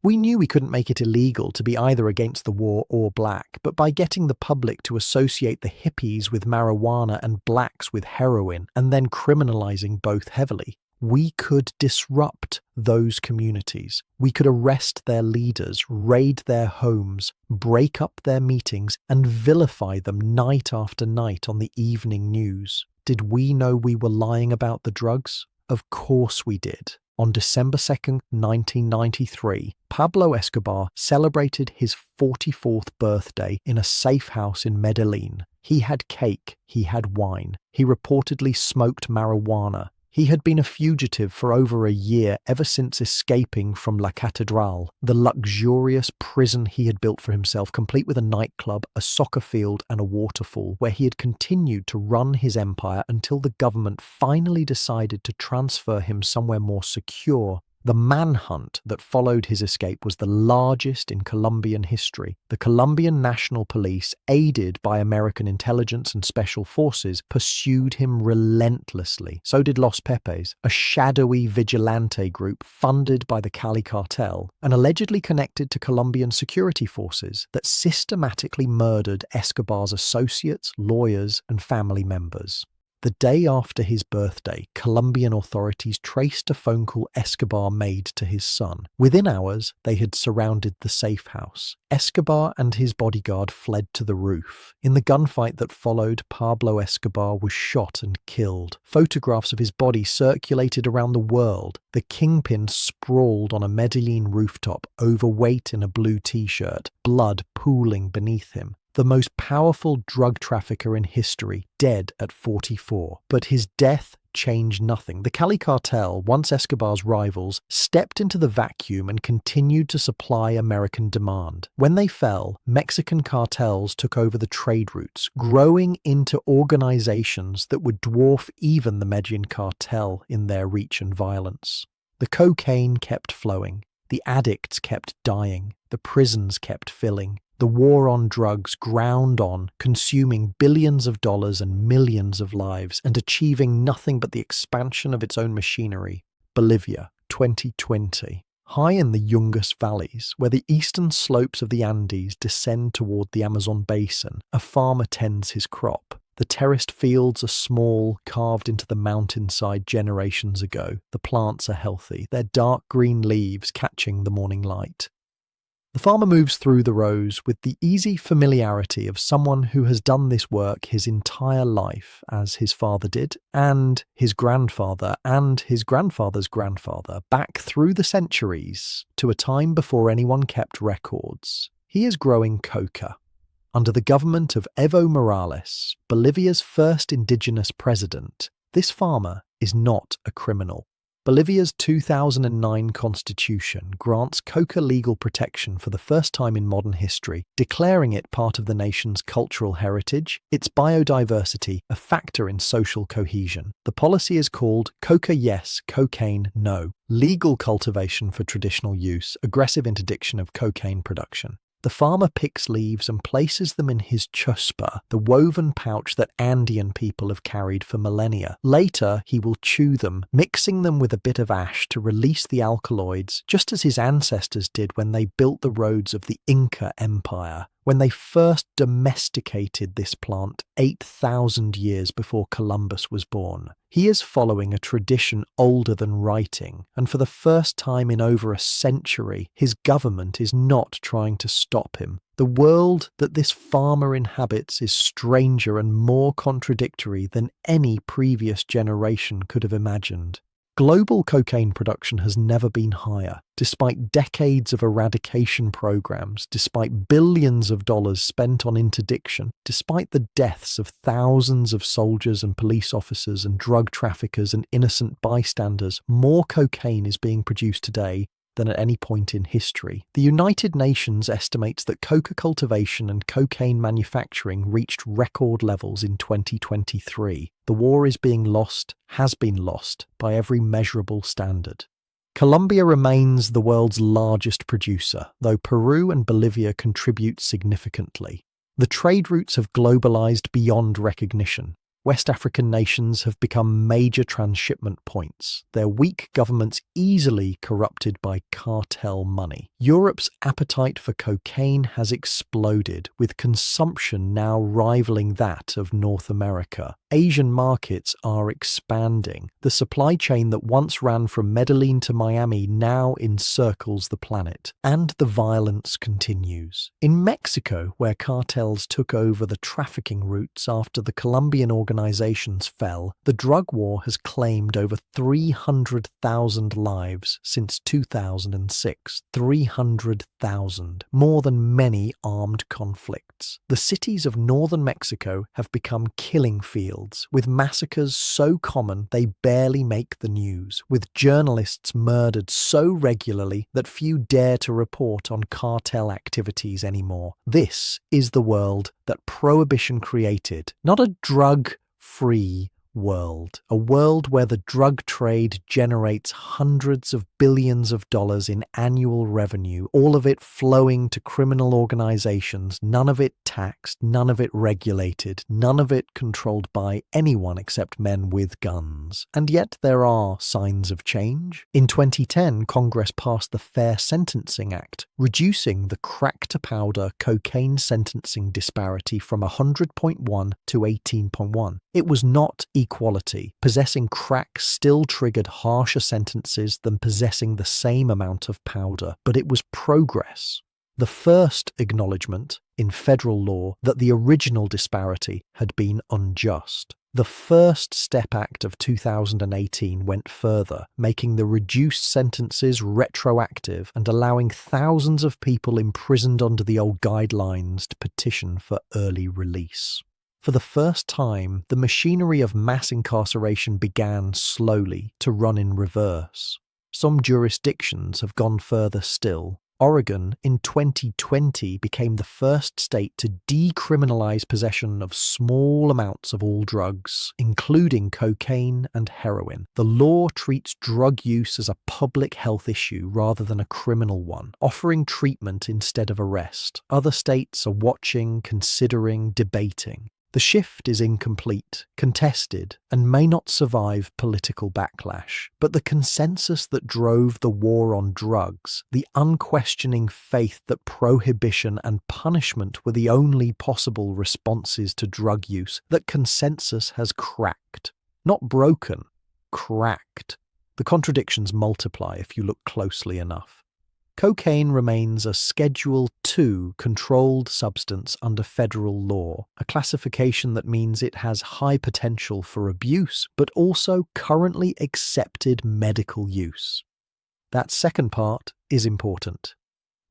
Speaker 1: We knew we couldn't make it illegal to be either against the war or black, but by getting the public to associate the hippies with marijuana and blacks with heroin and then criminalizing both heavily, we could disrupt those communities. We could arrest their leaders, raid their homes, break up their meetings, and vilify them night after night on the evening news. Did we know we were lying about the drugs? Of course we did. On December 2nd, 1993, Pablo Escobar celebrated his 44th birthday in a safe house in Medellin. He had cake, he had wine, he reportedly smoked marijuana. He had been a fugitive for over a year ever since escaping from La Catedral, the luxurious prison he had built for himself, complete with a nightclub, a soccer field, and a waterfall, where he had continued to run his empire until the government finally decided to transfer him somewhere more secure. The manhunt that followed his escape was the largest in Colombian history. The Colombian National Police, aided by American intelligence and special forces, pursued him relentlessly. So did Los Pepes, a shadowy vigilante group funded by the Cali cartel and allegedly connected to Colombian security forces that systematically murdered Escobar's associates, lawyers, and family members. The day after his birthday, Colombian authorities traced a phone call Escobar made to his son. Within hours, they had surrounded the safe house. Escobar and his bodyguard fled to the roof. In the gunfight that followed, Pablo Escobar was shot and killed. Photographs of his body circulated around the world. The kingpin sprawled on a Medellin rooftop, overweight in a blue t-shirt, blood pooling beneath him. The most powerful drug trafficker in history, dead at 44. But his death changed nothing. The Cali cartel, once Escobar's rivals, stepped into the vacuum and continued to supply American demand. When they fell, Mexican cartels took over the trade routes, growing into organizations that would dwarf even the Medellin cartel in their reach and violence. The cocaine kept flowing. The addicts kept dying. The prisons kept filling. The war on drugs ground on, consuming billions of dollars and millions of lives, and achieving nothing but the expansion of its own machinery. Bolivia, 2020. High in the Yungas valleys, where the eastern slopes of the Andes descend toward the Amazon basin, a farmer tends his crop. The terraced fields are small, carved into the mountainside generations ago. The plants are healthy, their dark green leaves catching the morning light. The farmer moves through the rows with the easy familiarity of someone who has done this work his entire life, as his father did, and his grandfather and his grandfather's grandfather, back through the centuries to a time before anyone kept records. He is growing coca. Under the government of Evo Morales, Bolivia's first indigenous president, this farmer is not a criminal. Bolivia's 2009 constitution grants coca legal protection for the first time in modern history, declaring it part of the nation's cultural heritage, its biodiversity, a factor in social cohesion. The policy is called Coca Yes, Cocaine No. Legal cultivation for traditional use, aggressive interdiction of cocaine production. The farmer picks leaves and places them in his chuspa, the woven pouch that Andean people have carried for millennia. Later, he will chew them, mixing them with a bit of ash to release the alkaloids, just as his ancestors did when they built the roads of the Inca Empire. when they first domesticated this plant 8,000 years before Columbus was born. He is following a tradition older than writing, and for the first time in over a century, his government is not trying to stop him. The world that this farmer inhabits is stranger and more contradictory than any previous generation could have imagined. Global cocaine production has never been higher, despite decades of eradication programs, despite billions of dollars spent on interdiction, despite the deaths of thousands of soldiers and police officers and drug traffickers and innocent bystanders. More cocaine is being produced today than at any point in history. The United Nations estimates that coca cultivation and cocaine manufacturing reached record levels in 2023. The war is being lost, has been lost, by every measurable standard. Colombia remains the world's largest producer, though Peru and Bolivia contribute significantly. The trade routes have globalized beyond recognition. West African nations have become major transshipment points, their weak governments easily corrupted by cartel money. Europe's appetite for cocaine has exploded, with consumption now rivaling that of North America. Asian markets are expanding. The supply chain that once ran from Medellin to Miami now encircles the planet, and the violence continues. In Mexico, where cartels took over the trafficking routes after the Colombian organizations fell, the drug war has claimed over 300,000 lives since 2006. 300,000, more than many armed conflicts. The cities of northern Mexico have become killing fields, with massacres so common they barely make the news, with journalists murdered so regularly that few dare to report on cartel activities anymore. This is the world that Prohibition created, not a drug-free world, a world where the drug trade generates hundreds of billions of dollars in annual revenue, all of it flowing to criminal organizations, none of it taxed, none of it regulated, none of it controlled by anyone except men with guns. And yet there are signs of change. In 2010, Congress passed the Fair Sentencing Act, reducing the crack-to-powder cocaine sentencing disparity from 100.1 to 18.1. It was not equality. Possessing crack still triggered harsher sentences than possessing the same amount of powder, but it was progress. The first acknowledgement in federal law that the original disparity had been unjust. The First Step Act of 2018 went further, making the reduced sentences retroactive and allowing thousands of people imprisoned under the old guidelines to petition for early release. For the first time, the machinery of mass incarceration began slowly to run in reverse. Some jurisdictions have gone further still. Oregon, in 2020, became the first state to decriminalize possession of small amounts of all drugs, including cocaine and heroin. The law treats drug use as a public health issue rather than a criminal one, offering treatment instead of arrest. Other states are watching, considering, debating. The shift is incomplete, contested, and may not survive political backlash. But the consensus that drove the war on drugs, the unquestioning faith that prohibition and punishment were the only possible responses to drug use, that consensus has cracked. Not broken, cracked. The contradictions multiply if you look closely enough. Cocaine remains a Schedule II controlled substance under federal law, a classification that means it has high potential for abuse, but also currently accepted medical use. That second part is important.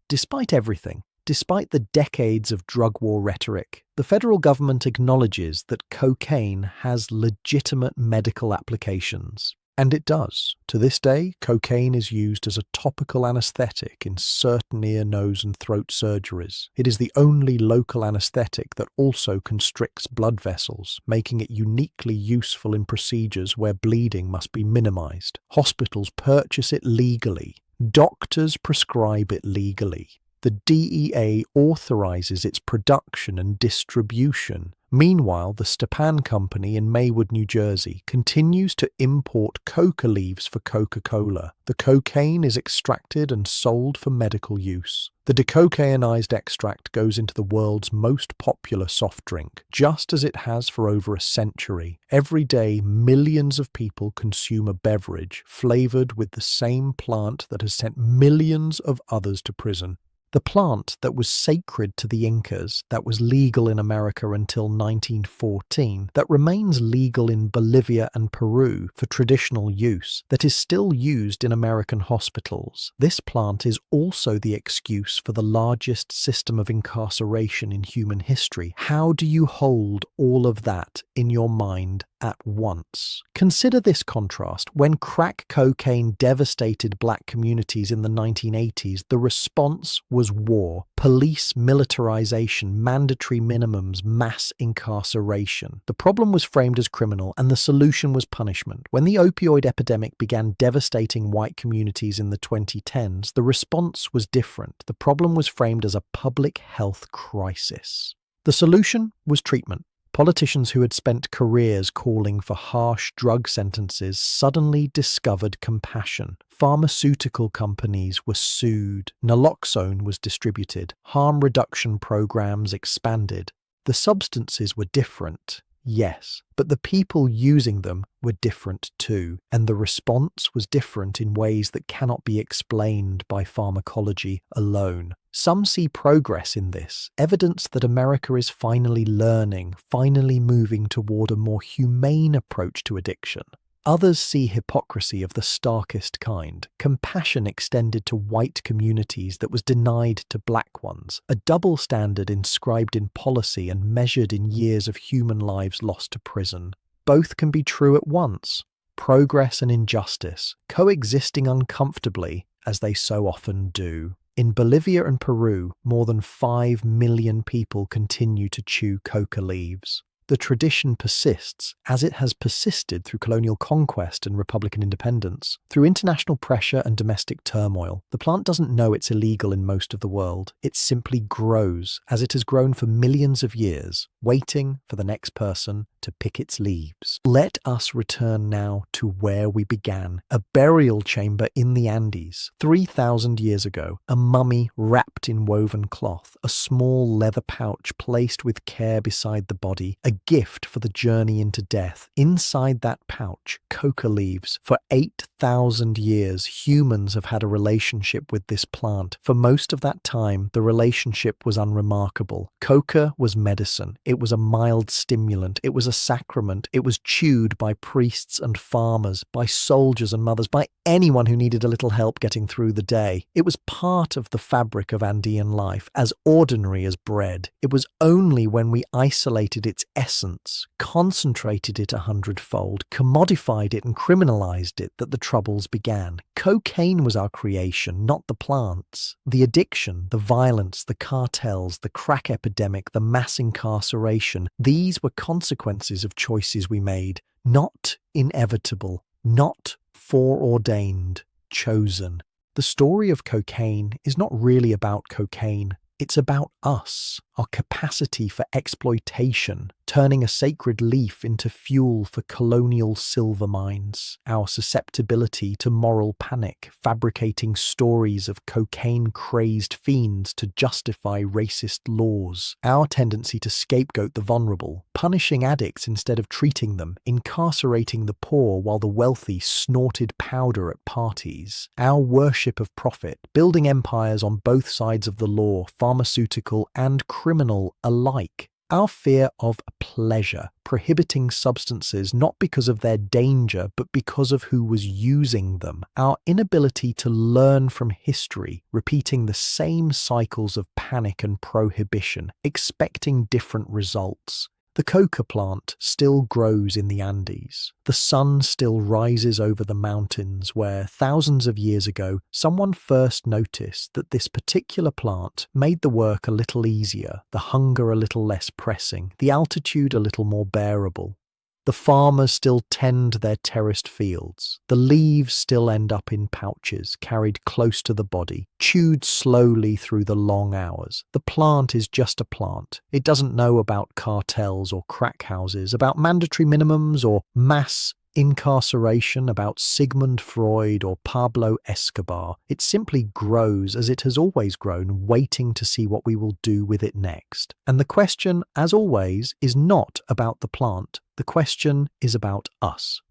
Speaker 1: Despite everything, despite the decades of drug war rhetoric, the federal government acknowledges that cocaine has legitimate medical applications. And it does. To this day, cocaine is used as a topical anesthetic in certain ear, nose, and throat surgeries. It is the only local anesthetic that also constricts blood vessels, making it uniquely useful in procedures where bleeding must be minimized. Hospitals purchase it legally. Doctors prescribe it legally. The DEA authorizes its production and distribution. Meanwhile, the Stepan Company in Maywood, New Jersey, continues to import coca leaves for Coca-Cola. The cocaine is extracted and sold for medical use. The decocainized extract goes into the world's most popular soft drink, just as it has for over a century. Every day, millions of people consume a beverage flavored with the same plant that has sent millions of others to prison. The plant that was sacred to the Incas, that was legal in America until 1914, that remains legal in Bolivia and Peru for traditional use, that is still used in American hospitals. This plant is also the excuse for the largest system of incarceration in human history. How do you hold all of that in your mind at once? Consider this contrast. When crack cocaine devastated black communities in the 1980s, the response was war, police militarization, mandatory minimums, mass incarceration. The problem was framed as criminal and the solution was punishment. When the opioid epidemic began devastating white communities in the 2010s, the response was different. The problem was framed as a public health crisis. The solution was treatment. Politicians who had spent careers calling for harsh drug sentences suddenly discovered compassion. Pharmaceutical companies were sued. Naloxone was distributed. Harm reduction programs expanded. The substances were different, yes, but the people using them were different too, and the response was different in ways that cannot be explained by pharmacology alone. Some see progress in this, evidence that America is finally learning, finally moving toward a more humane approach to addiction. Others see hypocrisy of the starkest kind, compassion extended to white communities that was denied to black ones, a double standard inscribed in policy and measured in years of human lives lost to prison. Both can be true at once. Progress and injustice, coexisting uncomfortably, as they so often do. In Bolivia and Peru, more than 5 million people continue to chew coca leaves. The tradition persists, as it has persisted through colonial conquest and Republican independence. Through international pressure and domestic turmoil, the plant doesn't know it's illegal in most of the world. It simply grows, as it has grown for millions of years, waiting for the next person to pick its leaves. Let us return now to where we began, a burial chamber in the Andes. 3,000 years ago, a mummy wrapped in woven cloth, a small leather pouch placed with care beside the body, a gift for the journey into death. Inside that pouch, coca leaves. For 8,000 years, humans have had a relationship with this plant. For most of that time, the relationship was unremarkable. Coca was medicine. It was a mild stimulant. It was a sacrament. It was chewed by priests and farmers, by soldiers and mothers, by anyone who needed a little help getting through the day. It was part of the fabric of Andean life, as ordinary as bread. It was only when we isolated its essence, concentrated it 100-fold, commodified it and criminalized it that the troubles began. Cocaine was our creation, not the plants. The addiction, the violence, the cartels, the crack epidemic, the mass incarceration, these were consequences of choices we made, not inevitable, not foreordained, chosen. The story of cocaine is not really about cocaine. It's about us, our capacity for exploitation, turning a sacred leaf into fuel for colonial silver mines, our susceptibility to moral panic, fabricating stories of cocaine-crazed fiends to justify racist laws, our tendency to scapegoat the vulnerable, punishing addicts instead of treating them, incarcerating the poor while the wealthy snorted powder at parties, our worship of profit, building empires on both sides of the law, pharmaceutical and criminal alike. Our fear of pleasure, prohibiting substances not because of their danger but because of who was using them. Our inability to learn from history, repeating the same cycles of panic and prohibition, expecting different results. The coca plant still grows in the Andes. The sun still rises over the mountains where, thousands of years ago, someone first noticed that this particular plant made the work a little easier, the hunger a little less pressing, the altitude a little more bearable. The farmers still tend their terraced fields. The leaves still end up in pouches, carried close to the body, chewed slowly through the long hours. The plant is just a plant. It doesn't know about cartels or crack houses, about mandatory minimums or mass incarceration, about Sigmund Freud or Pablo Escobar. It simply grows as it has always grown, waiting to see what we will do with it next. And the question, as always, is not about the plant. The question is about us.